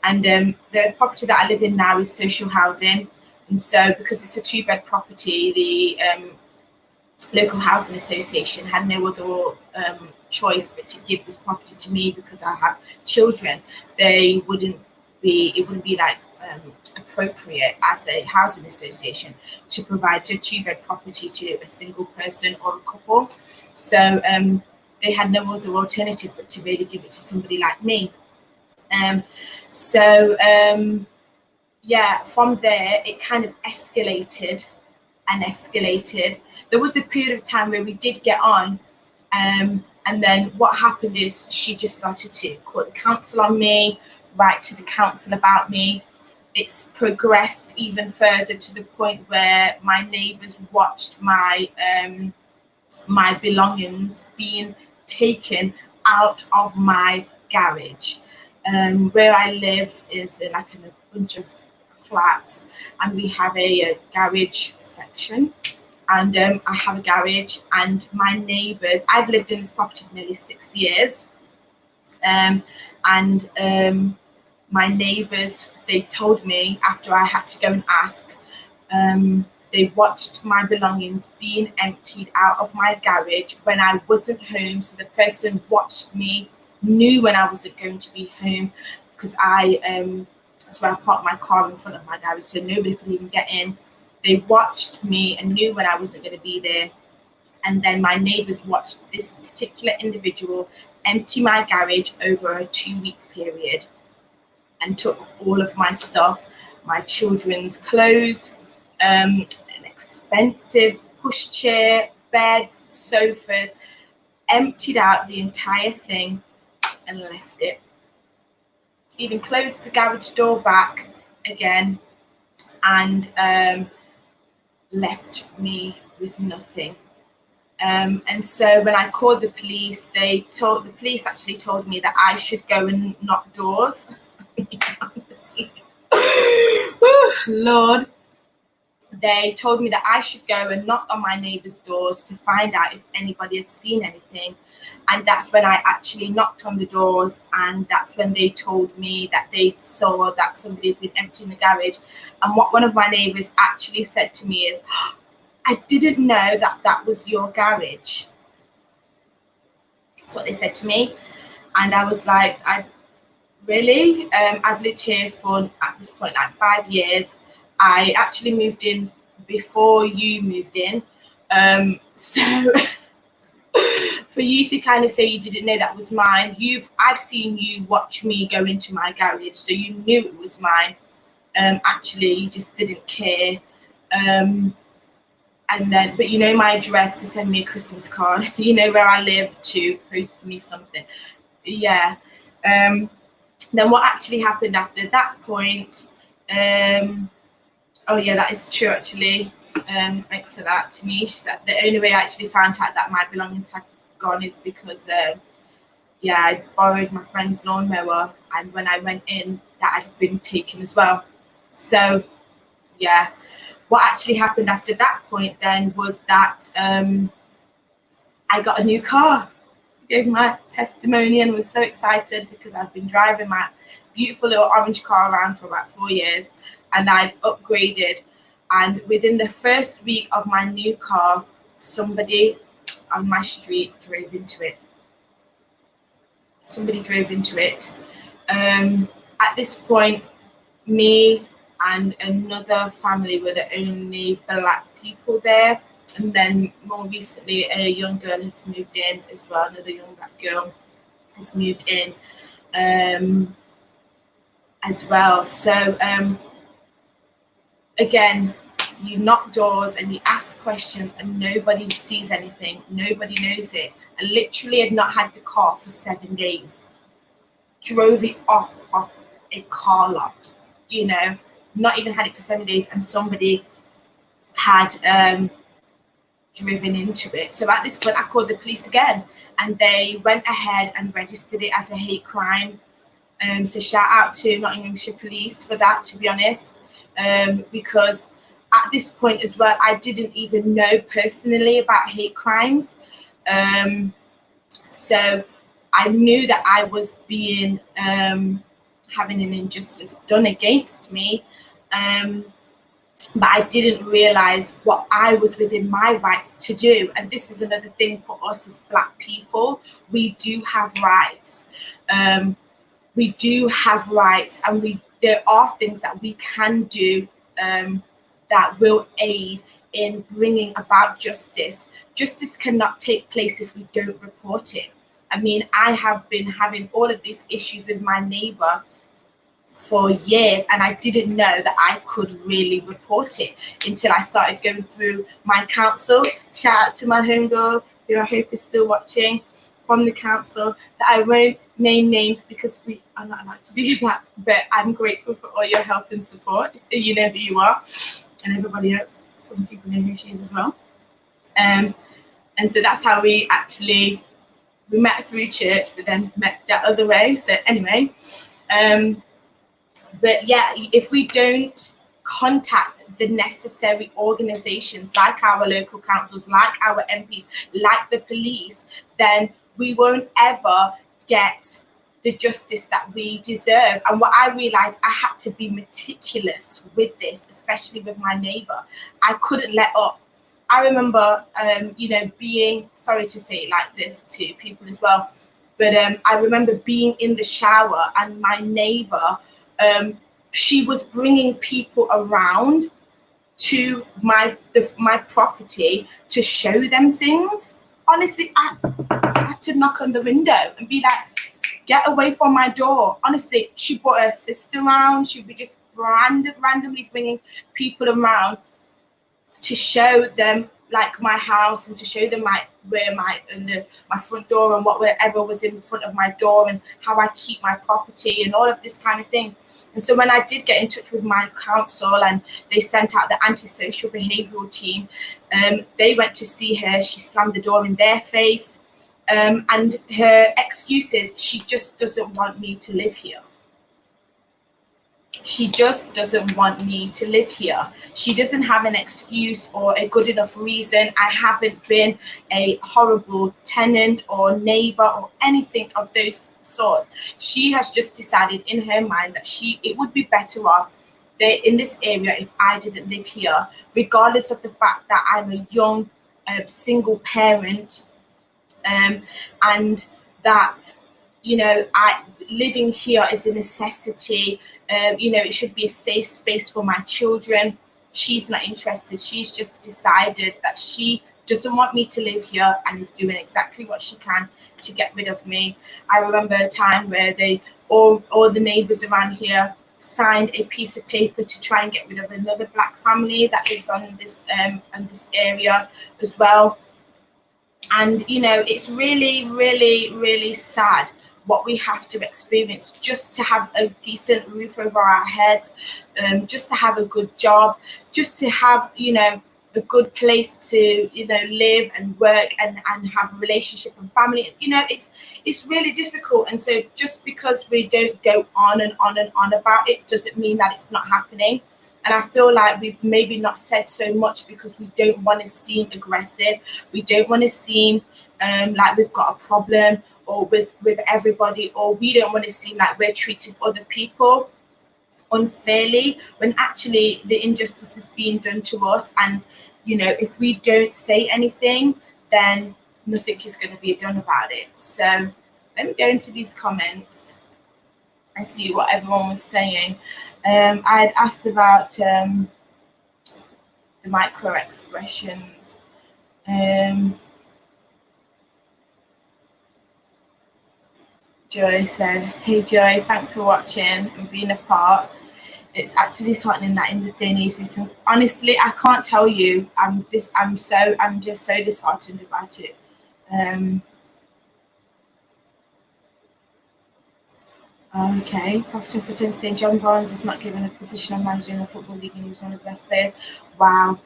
And the property that I live in now is social housing. And so because it's a 2-bed property, the local housing association had no other choice but to give this property to me because I have children. It wouldn't be like appropriate as a housing association to provide a 2-bed property to a single person or a couple. So they had no other alternative but to really give it to somebody like me. From there it kind of escalated. There was a period of time where we did get on, and then what happened is she just started to call the council on me, write to the council about me. It's progressed even further to the point where my neighbours watched my belongings being taken out of my garage. Where I live is in like a bunch of flats, and we have a garage section, and I have a garage, and my neighbours, I've lived in this property for nearly 6 years, and my neighbours, they told me after I had to go and ask, they watched my belongings being emptied out of my garage when I wasn't home. So the person watched me, knew when I wasn't going to be home, because that's where I parked my car in front of my garage, so nobody could even get in. They watched me and knew when I wasn't going to be there. And then my neighbours watched this particular individual empty my garage over a 2-week period and took all of my stuff, my children's clothes, an expensive pushchair, beds, sofas, emptied out the entire thing and left it. Even closed the garage door back again, and left me with nothing. And so when I called the police, the police actually told me that I should go and knock doors. Lord. They told me that I should go and knock on my neighbours' doors to find out if anybody had seen anything. And that's when I actually knocked on the doors, and that's when they told me that they saw that somebody had been emptying the garage. And what one of my neighbours actually said to me is, I didn't know that was your garage. That's what they said to me. And I was like, really? I've lived here for, at this point, like 5 years. I actually moved in before you moved in. So for you to kind of say you didn't know that was mine, I've seen you watch me go into my garage, so you knew it was mine. Actually, you just didn't care. And then, but you know my address to send me a Christmas card, you know where I live to post me something. Yeah. Then what actually happened after that point, oh yeah, that is true actually. Thanks for that, Tanish. That the only way I actually found out that my belongings had gone is because I borrowed my friend's lawnmower, and when I went in, that had been taken as well. So yeah, what actually happened after that point then was that I got a new car. Gave my testimony and was so excited because I'd been driving my beautiful little orange car around for about 4 years, and I'd upgraded. And within the first week of my new car, somebody on my street drove into it. Somebody drove into it. At this point, me and another family were the only black people there. And then more recently, a young girl has moved in as well. Another young black girl has moved in as well. So again, you knock doors and you ask questions and nobody sees anything. Nobody knows it. I literally had not had the car for 7 days. Drove it off of a car lot, you know, not even had it for 7 days, and somebody had driven into it. So at this point, I called the police again, and they went ahead and registered it as a hate crime. So shout out to Nottinghamshire Police for that, to be honest, because at this point as well, I didn't even know personally about hate crimes. So I knew that I was being having an injustice done against me, but I didn't realize what I was within my rights to do. And this is another thing for us as Black people. We do have rights. We do have rights, and there are things that we can do that will aid in bringing about justice. Justice cannot take place if we don't report it. I mean, I have been having all of these issues with my neighbor for years, and I didn't know that I could really report it until I started going through my council. Shout out to my homegirl, who I hope is still watching, from the council, that I won't name names because we are not allowed to do that, but I'm grateful for all your help and support. You know who you are, and everybody else. Some people know who she is as well. And so that's how we met through church, but then met that other way. So anyway, but yeah, if we don't contact the necessary organizations like our local councils, like our MPs, like the police, then we won't ever get the justice that we deserve. And what I realized, I had to be meticulous with this, especially with my neighbor. I couldn't let up. I remember, being, sorry to say it like this to people as well, but I remember being in the shower, and my neighbor, she was bringing people around to my property to show them things. Honestly, I had to knock on the window and be like, get away from my door. Honestly, she brought her sister around. She'd be just randomly bringing people around to show them like my house, and to show them my front door, and whatever was in front of my door, and how I keep my property, and all of this kind of thing. And so when I did get in touch with my council, and they sent out the antisocial behavioural team, they went to see her. She slammed the door in their face, and her excuse is she just doesn't want me to live here. She just doesn't want me to live here. She doesn't have an excuse or a good enough reason. I haven't been a horrible tenant or neighbor or anything of those sorts. She has just decided in her mind that it would be better off in this area if I didn't live here, regardless of the fact that I'm a young single parent, and that, living here is a necessity. It should be a safe space for my children. She's not interested. She's just decided that she doesn't want me to live here, and is doing exactly what she can to get rid of me. I remember a time where all the neighbors around here signed a piece of paper to try and get rid of another Black family that lives on this area as well. And it's really, really, really sad what we have to experience just to have a decent roof over our heads, just to have a good job, just to have a good place to live and work and have a relationship and family. It's really difficult. And so just because we don't go on and on and on about it doesn't mean that it's not happening. And I feel like we've maybe not said so much because we don't want to seem aggressive. We don't want to seem like we've got a problem or with everybody, or we don't want to seem like we're treating other people unfairly, when actually the injustice is being done to us. And if we don't say anything, then nothing is going to be done about it. So let me go into these comments and see what everyone was saying. I had asked about the micro expressions. Joy said, "Hey Joy, thanks for watching and being a part. It's actually disheartening that in this day and age, honestly, I can't tell you. I'm just so disheartened about it. Okay, Prof. Tufferton saying John Barnes is not given a position of manager in the Football League and he was one of the best players. Wow.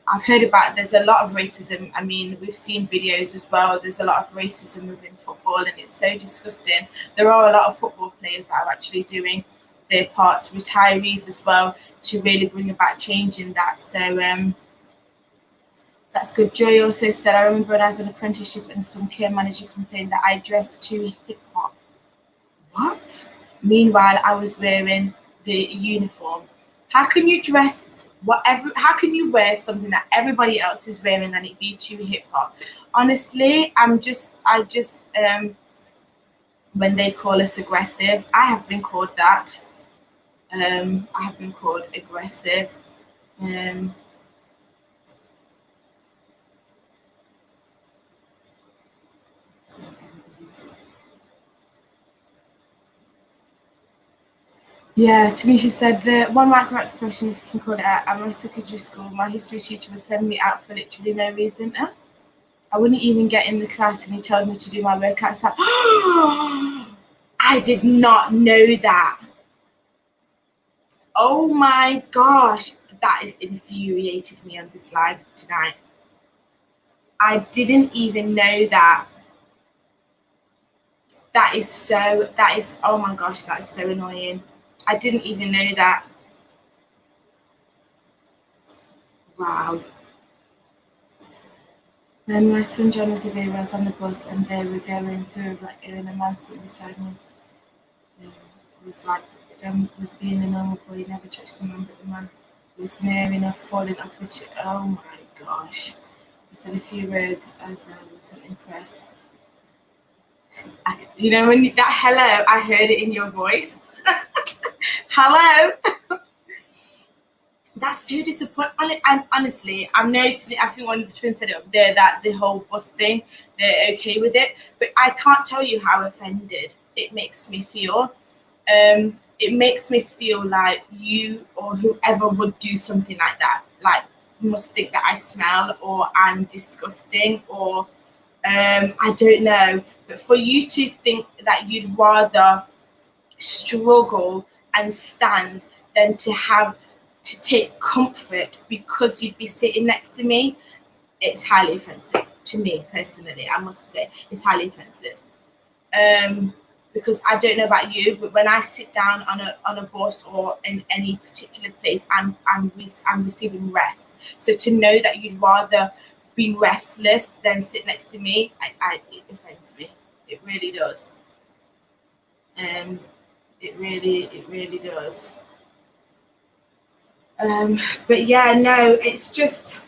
I've heard about there's a lot of racism. I mean, we've seen videos as well. There's a lot of racism within football and it's so disgusting. There are a lot of football players that are actually doing their parts, retirees as well, to really bring about change in that. So that's good. Joy also said, I remember when I was an apprenticeship and some care manager complained that I dressed too hip hop. What? Meanwhile, I was wearing the uniform. How can you dress whatever? How can you wear something that everybody else is wearing and it be too hip hop? Honestly, when they call us aggressive, I have been called that. I have been called aggressive. Um, Yeah, Tanisha said the one micro expression, if you can call it out, at my secondary school, my history teacher would send me out for literally no reason. I wouldn't even get in the class and he told me to do my work outside. I did not know that. Oh my gosh, that has infuriated me on this live tonight. I didn't even know that. Oh my gosh, that is so annoying. I didn't even know that. Wow. Then my son John was a baby, I was on the bus and they were going through a black area and a man sitting beside me. It was like, John was being a normal boy, he never touched the man, but the man was near enough falling off the chair. Oh my gosh. I said a few words as I wasn't impressed. When that hello, I heard it in your voice. Hello. That's so disappointing. And honestly, I'm noticing. I think one of the twins said it up there that the whole bus thing, they're okay with it. But I can't tell you how offended it makes me feel. It makes me feel like you or whoever would do something like that, like must think that I smell or I'm disgusting or I don't know. But for you to think that you'd rather struggle and stand than to take comfort because you'd be sitting next to me, it's highly offensive to me personally. I must say it's highly offensive. Because I don't know about you, but when I sit down on a bus or in any particular place, I'm receiving rest. So to know that you'd rather be restless than sit next to me, it offends me. It really does. It really does. But yeah, no, it's just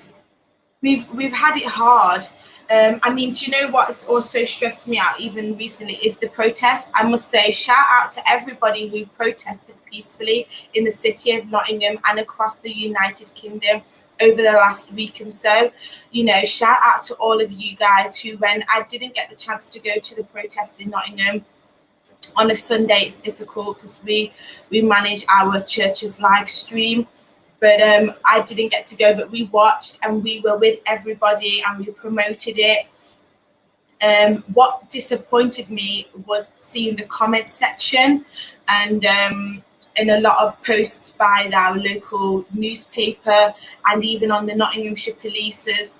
we've had it hard. I mean, do you know what's also stressed me out even recently is the protest. I must say, shout out to everybody who protested peacefully in the city of Nottingham and across the United Kingdom over the last week and so. Shout out to all of you guys who, when I didn't get the chance to go to the protest in Nottingham, on a Sunday it's difficult because we manage our church's live stream, but I didn't get to go, but we watched and we were with everybody and we promoted it. What disappointed me was seeing the comment section and a lot of posts by our local newspaper and even on the Nottinghamshire Police's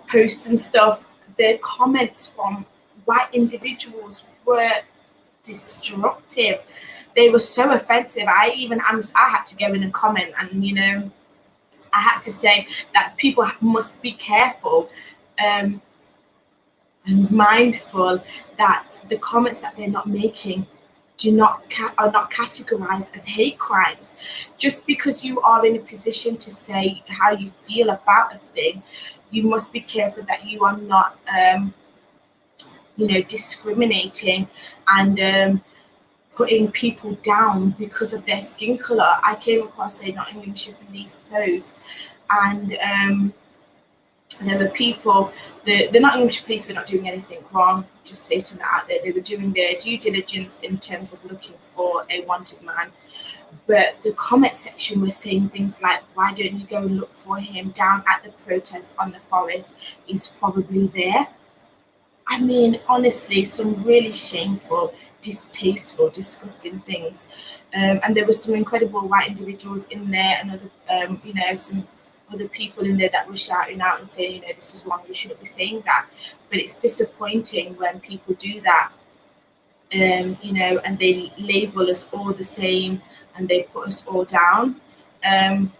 posts and stuff. The comments from white individuals were destructive. They were so offensive. I had to go in and comment, and I had to say that people must be careful and mindful that the comments that they're not making are not categorized as hate crimes. Just because you are in a position to say how you feel about a thing, you must be careful that you are not discriminating and putting people down because of their skin color. I came across a Nottinghamshire Police post, and there were people. The Nottinghamshire Police were not doing anything wrong. Just stating that out there, they were doing their due diligence in terms of looking for a wanted man. But the comment section was saying things like, "Why don't you go and look for him down at the protest on the forest? He's probably there." I mean, honestly, some really shameful, distasteful, disgusting things. And there were some incredible white individuals in there, and other, some other people in there that were shouting out and saying, this is wrong, you shouldn't be saying that. But it's disappointing when people do that, and they label us all the same and they put us all down. Um,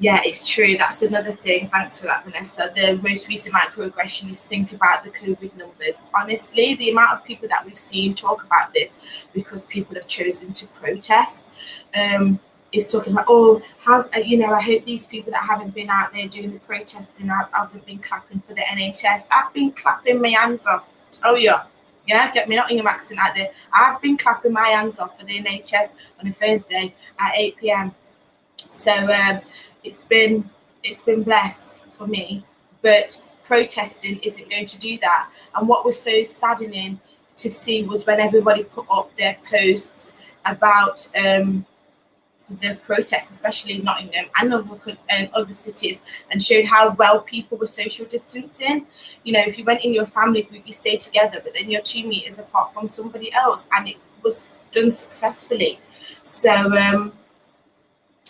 yeah, it's true. That's another thing. Thanks for that, Vanessa. The most recent microaggression is think about the COVID numbers. Honestly, the amount of people that we've seen talk about this because people have chosen to protest is talking about, oh, how, I hope these people that haven't been out there doing the protesting haven't been clapping for the NHS. I've been clapping my hands off. Oh, yeah. Yeah, get me Nottingham accent out there. I've been clapping my hands off for the NHS on a Thursday at 8 p.m. So it's been blessed for me, but protesting isn't going to do that. And what was so saddening to see was when everybody put up their posts about the protests, especially in Nottingham and other cities, and showed how well people were social distancing. If you went in your family group, you stayed together, but then you're 2 meters apart from somebody else, and it was done successfully. So,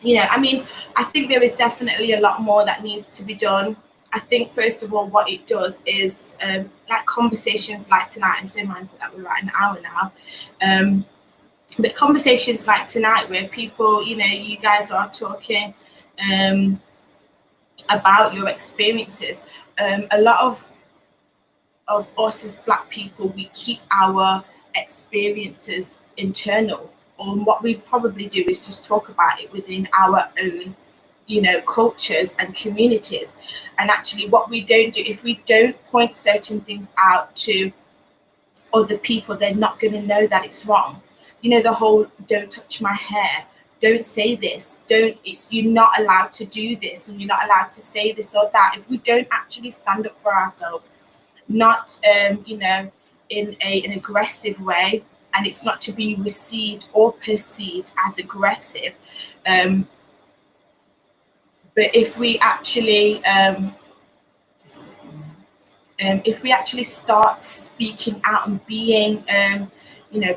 I think there is definitely a lot more that needs to be done. I think, first of all, what it does is like conversations like tonight. I'm so mindful that we're at an hour now. But conversations like tonight where people, you guys are talking about your experiences. A lot of us as Black people, we keep our experiences internal. Or what we probably do is just talk about it within our own, cultures and communities. And actually, what we don't do, if we don't point certain things out to other people, they're not going to know that it's wrong. The whole "don't touch my hair," "don't say this," you're not allowed to do this, and you're not allowed to say this or that. If we don't actually stand up for ourselves, not in an aggressive way, and it's not to be received or perceived as aggressive. But if we actually start speaking out and being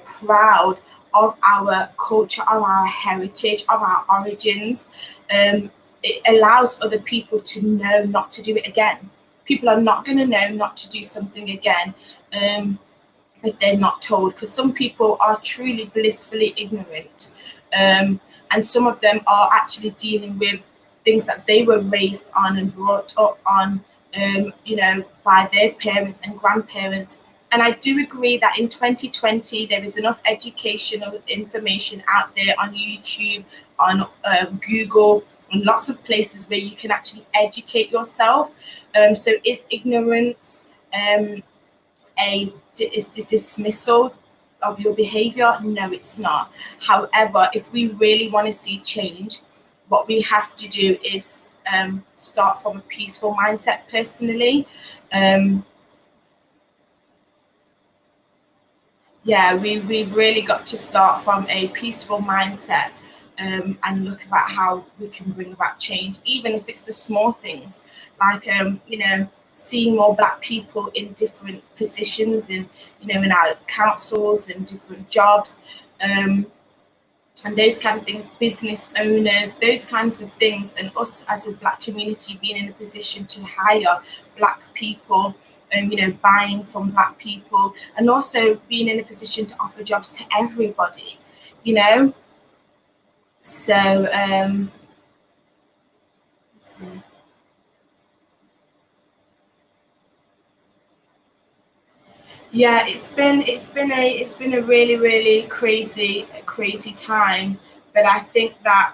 proud of our culture, of our heritage, of our origins, it allows other people to know not to do it again. People are not going to know not to do something again if they're not told, because some people are truly blissfully ignorant, and some of them are actually dealing with things that they were raised on and brought up on, by their parents and grandparents. And I do agree that in 2020, there is enough educational information out there on YouTube, on Google, and lots of places where you can actually educate yourself. So is ignorance is the dismissal of your behavior? No, it's not. However, if we really want to see change, what we have to do is start from a peaceful mindset personally. We've really got to start from a peaceful mindset and look about how we can bring about change, even if it's the small things, like seeing more Black people in different positions in our councils and different jobs, and those kind of things, business owners, those kinds of things, and us as a Black community being in a position to hire Black people, buying from Black people, and also being in a position to offer jobs to everybody, So, yeah, it's been a really, really crazy time. But I think that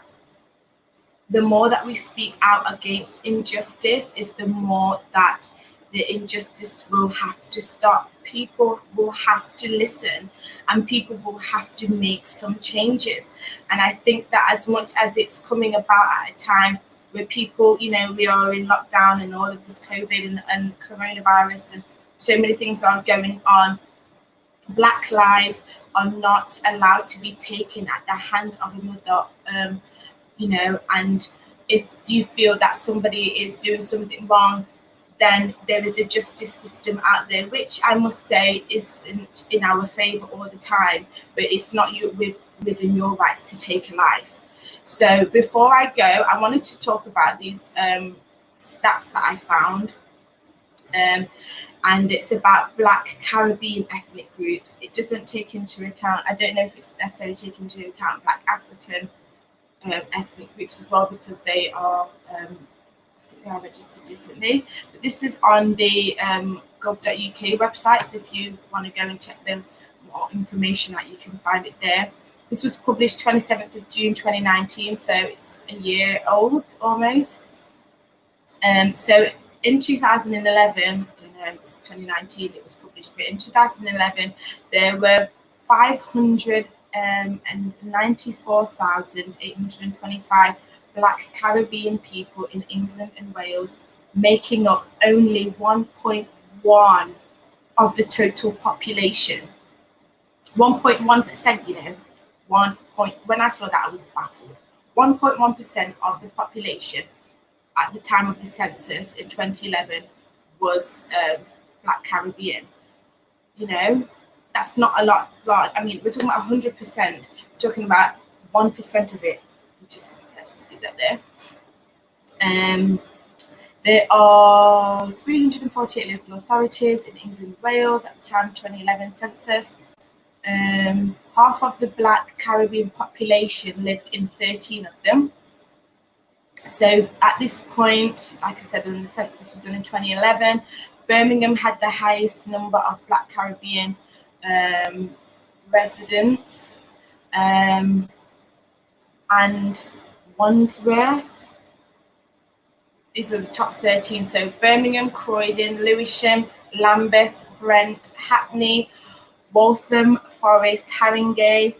the more that we speak out against injustice is the more that the injustice will have to stop. People will have to listen, and people will have to make some changes. And I think that as much as it's coming about at a time where people, we are in lockdown and all of this COVID and coronavirus and so many things are going on, Black lives are not allowed to be taken at the hands of another. And if you feel that somebody is doing something wrong, then there is a justice system out there, which I must say isn't in our favour all the time, but it's not within your rights to take a life. So before I go, I wanted to talk about these stats that I found. And it's about Black Caribbean ethnic groups. It doesn't take into account, I don't know if it's necessarily taken into account Black African ethnic groups as well, because they are, I think they are registered differently. But this is on the gov.uk website, so if you want to go and check the more information that you can find it there. This was published 27th of June 2019, so it's a year old almost. So in 2011, I don't know, it's 2019 it was published, but in 2011 there were 594,825 Black Caribbean people in England and Wales, making up only 1.1 of the total population. 1.1%, you know, when I saw that I was baffled. 1.1% of the population at the time of the census in 2011 was Black Caribbean. You know, that's not a lot. I mean, we're talking about 100%. We're talking about 1% of it. Let's just leave that there. There are 348 local authorities in England and Wales at the time of 2011 census. Half of the Black Caribbean population lived in 13 of them. So at this point, like I said, when the census was done in 2011, Birmingham had the highest number of Black Caribbean residents, and Wandsworth. These are the top 13. So Birmingham, Croydon, Lewisham, Lambeth, Brent, Hackney, Waltham, Forest, Haringey,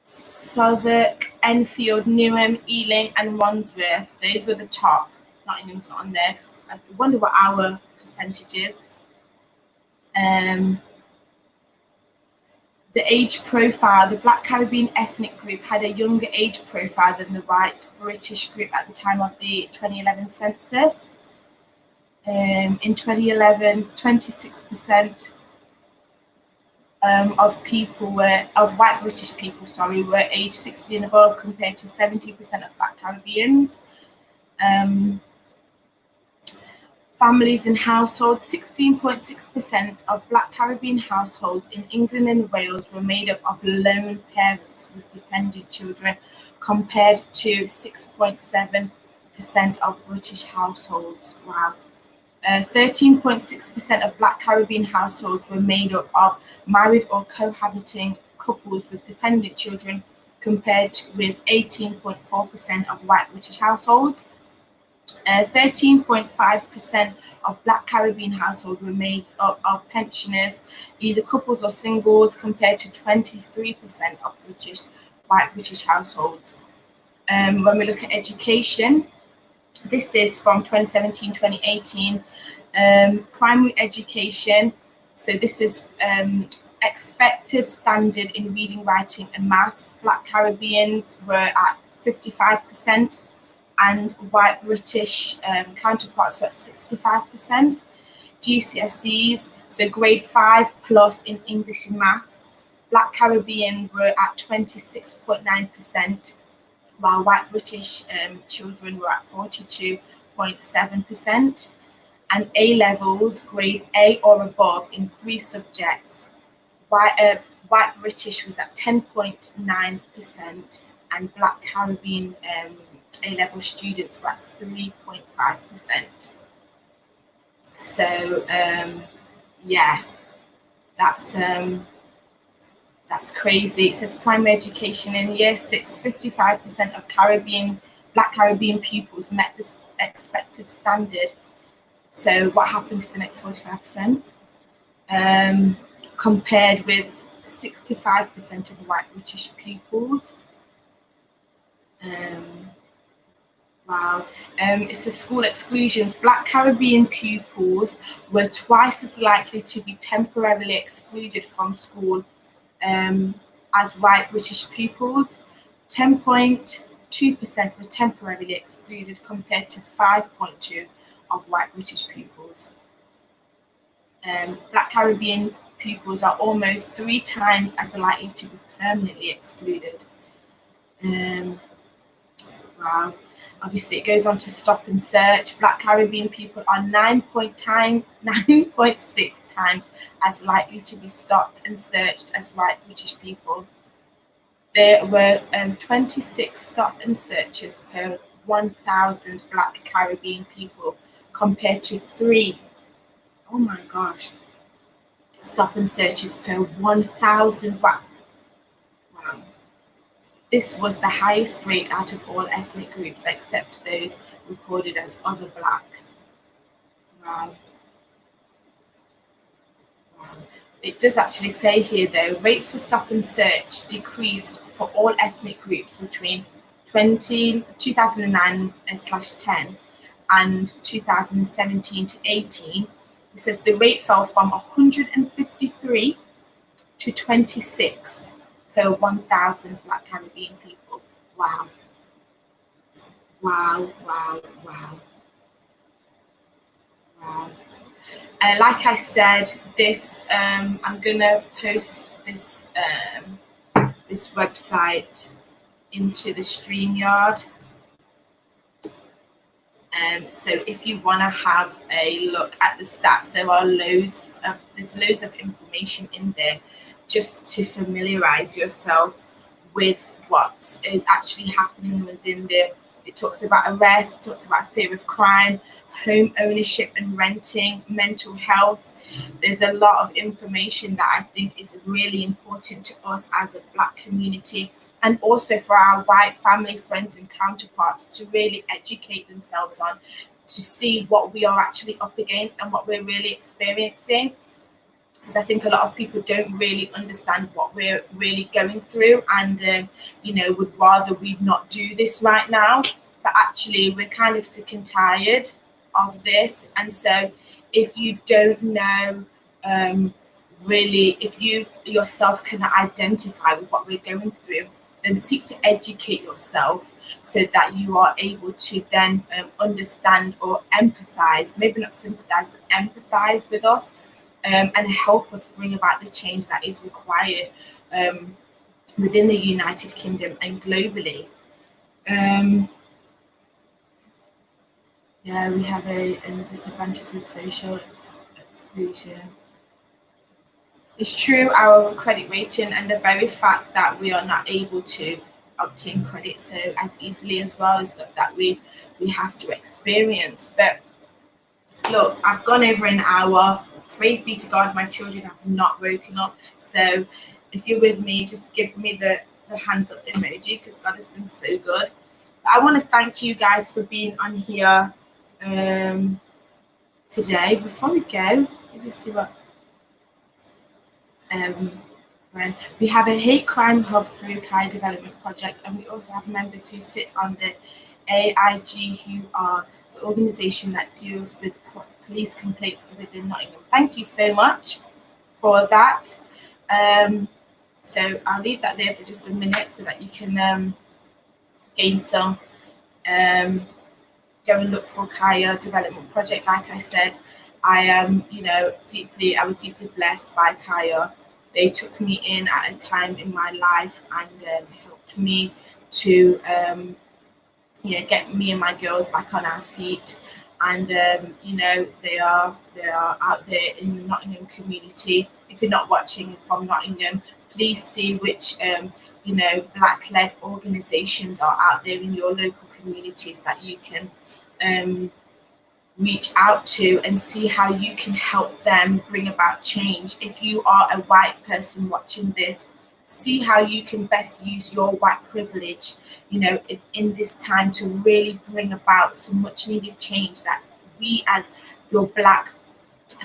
Southwark, Enfield, Newham, Ealing, and Wandsworth. Those were the top. Nottingham's not on there. I wonder what our percentage is. The age profile, the Black Caribbean ethnic group had a younger age profile than the white British group at the time of the 2011 census. In 2011, 26% of white British people, were age 60 and above, compared to 70% of Black Caribbeans. Families and households, 16.6% of Black Caribbean households in England and Wales were made up of lone parents with dependent children, compared to 6.7% of British households. Wow. 13.6% of Black Caribbean households were made up of married or cohabiting couples with dependent children, compared with 18.4% of white British households. 13.5% of Black Caribbean households were made up of pensioners, either couples or singles, compared to 23% of white British households. When we look at education, this is from 2017-2018, primary education. So this is expected standard in reading, writing, and maths. Black Caribbeans were at 55%, and white British counterparts were at 65%. GCSEs, so grade 5 plus in English and maths, Black Caribbean were at 26.9%. while white British children were at 42.7%, and A levels, grade A or above in 3 subjects. White British was at 10.9%, and Black Caribbean A level students were at 3.5%. So yeah, that's crazy. It says primary education in year 6, 55% of Black Caribbean pupils met this expected standard. So what happened to the next 45%? Compared with 65% of white British pupils. Wow. It's the school exclusions. Black Caribbean pupils were twice as likely to be temporarily excluded from school as white British pupils. 10.2% were temporarily excluded, compared to 5.2% of white British pupils. Black Caribbean pupils are almost 3 times as likely to be permanently excluded. Wow. Obviously, it goes on to stop and search. Black Caribbean people are 9.6 times as likely to be stopped and searched as white British people. There were 26 stop and searches per 1,000 Black Caribbean people compared to 3. Oh my gosh. Stop and searches per 1,000. Wow. This was the highest rate out of all ethnic groups except those recorded as other Black. Wow. It does actually say here, though, rates for stop and search decreased for all ethnic groups between 2009/10 and 2017 to 18. It says the rate fell from 153 to 26 per 1,000 Black Caribbean people. Wow. Wow, wow, wow. Wow. Like I said, this I'm gonna post this this website into the StreamYard. So if you want to have a look at the stats, there's loads of information in there just to familiarize yourself with what is actually happening within there. It talks about arrest, it talks about fear of crime, home ownership and renting, mental health. There's a lot of information that I think is really important to us as a Black community, and also for our white family, friends and counterparts to really educate themselves on, to see what we are actually up against and what we're really experiencing. Because I think a lot of people don't really understand what we're really going through, and would rather we not do this right now. But actually, we're kind of sick and tired of this. And so, if you don't know, really, if you yourself cannot identify with what we're going through, then seek to educate yourself so that you are able to then understand or empathize, maybe not sympathize, but empathize with us. And help us bring about the change that is required within the United Kingdom and globally. We have a disadvantage with social exclusion. It's true, our credit rating and the very fact that we are not able to obtain credit so as easily as well is stuff that we have to experience. But look, I've gone over an hour. Praise be to God, my children have not woken up. So if you're with me, just give me the hands up emoji, because God has been so good. But I want to thank you guys for being on here today. Before we go, let's just see what when we have a hate crime hub through Kai Development Project, and we also have members who sit on the AIG, who are the organisation that deals with police complaints within Nottingham. Thank you so much for that. So I'll leave that there for just a minute so that you can gain some. Go and look for Kaya Development Project. Like I said, I was deeply blessed by Kaya. They took me in at a time in my life and helped me to get me and my girls back on our feet. And they are out there in the Nottingham community. If you're not watching from Nottingham, please see which Black-led organisations are out there in your local communities that you can reach out to and see how you can help them bring about change. If you are a white person watching this, see how you can best use your white privilege, in this time to really bring about some much needed change that we as your Black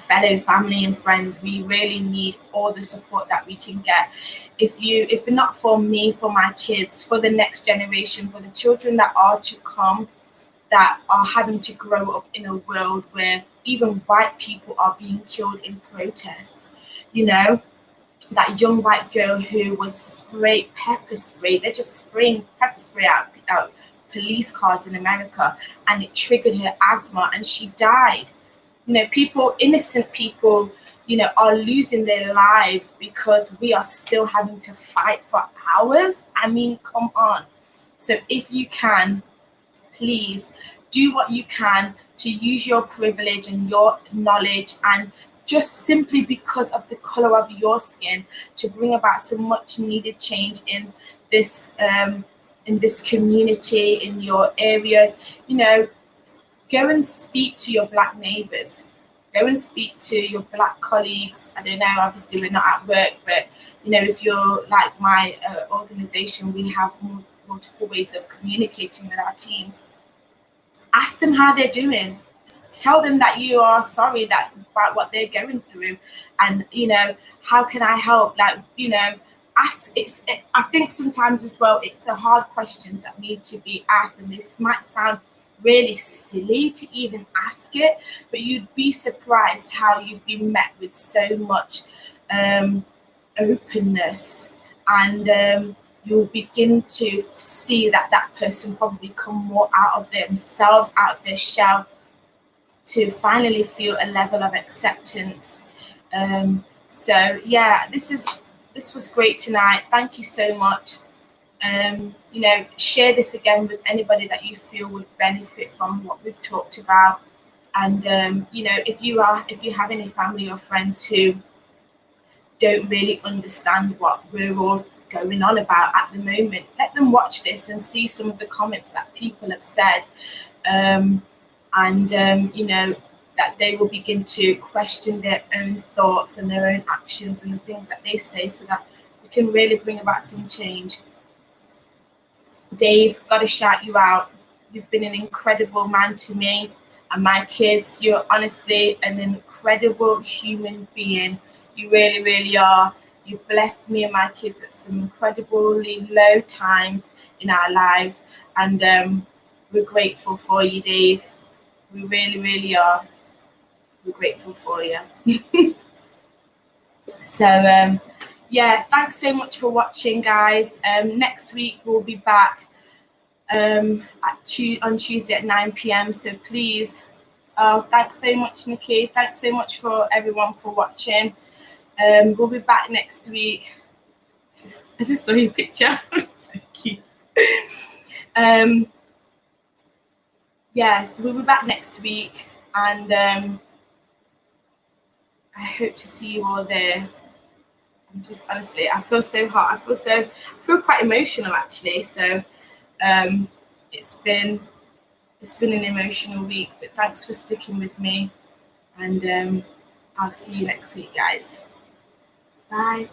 fellow family and friends, we really need all the support that we can get. If not for me, for my kids, for the next generation, for the children that are to come, that are having to grow up in a world where even white people are being killed in protests. That young white girl who was pepper spray, they're just spraying pepper spray out police cars in America, and it triggered her asthma and she died. People, innocent people, are losing their lives because we are still having to fight for hours. I mean, come on. So if you can, please do what you can to use your privilege and your knowledge, and just simply because of the color of your skin, to bring about some much needed change in this community, in your areas. Go and speak to your Black neighbours. Go and speak to your Black colleagues. I don't know, obviously we're not at work, but if you're like my organisation, we have multiple ways of communicating with our teams. Ask them how they're doing. Tell them that you are sorry about what they're going through, and how can I help? Ask. I think sometimes as well, it's the hard questions that need to be asked, and this might sound really silly to even ask it, but you'd be surprised how you'd be met with so much openness, and you'll begin to see that person probably come more out of themselves, out of their shell, to finally feel a level of acceptance. So yeah, this was great tonight. Thank you so much. Share this again with anybody that you feel would benefit from what we've talked about. And if you have any family or friends who don't really understand what we're all going on about at the moment, let them watch this and see some of the comments that people have said, that they will begin to question their own thoughts and their own actions and the things that they say, so that we can really bring about some change. Dave, got to shout you out. You've been an incredible man to me and my kids. You're honestly an incredible human being. You really, really are. You've blessed me and my kids at some incredibly low times in our lives, and we're grateful for you, Dave. We really, really are. We're grateful for you. So, yeah, thanks so much for watching, guys. Next week we'll be back on Tuesday at 9 p.m. So please, thanks so much, Nikki. Thanks so much for everyone for watching. We'll be back next week. I just saw your picture. So cute. Yes, we'll be back next week, and I hope to see you all there. I'm just, honestly, I feel so hot. I feel quite emotional actually. So it's been an emotional week, but thanks for sticking with me, and I'll see you next week, guys. Bye.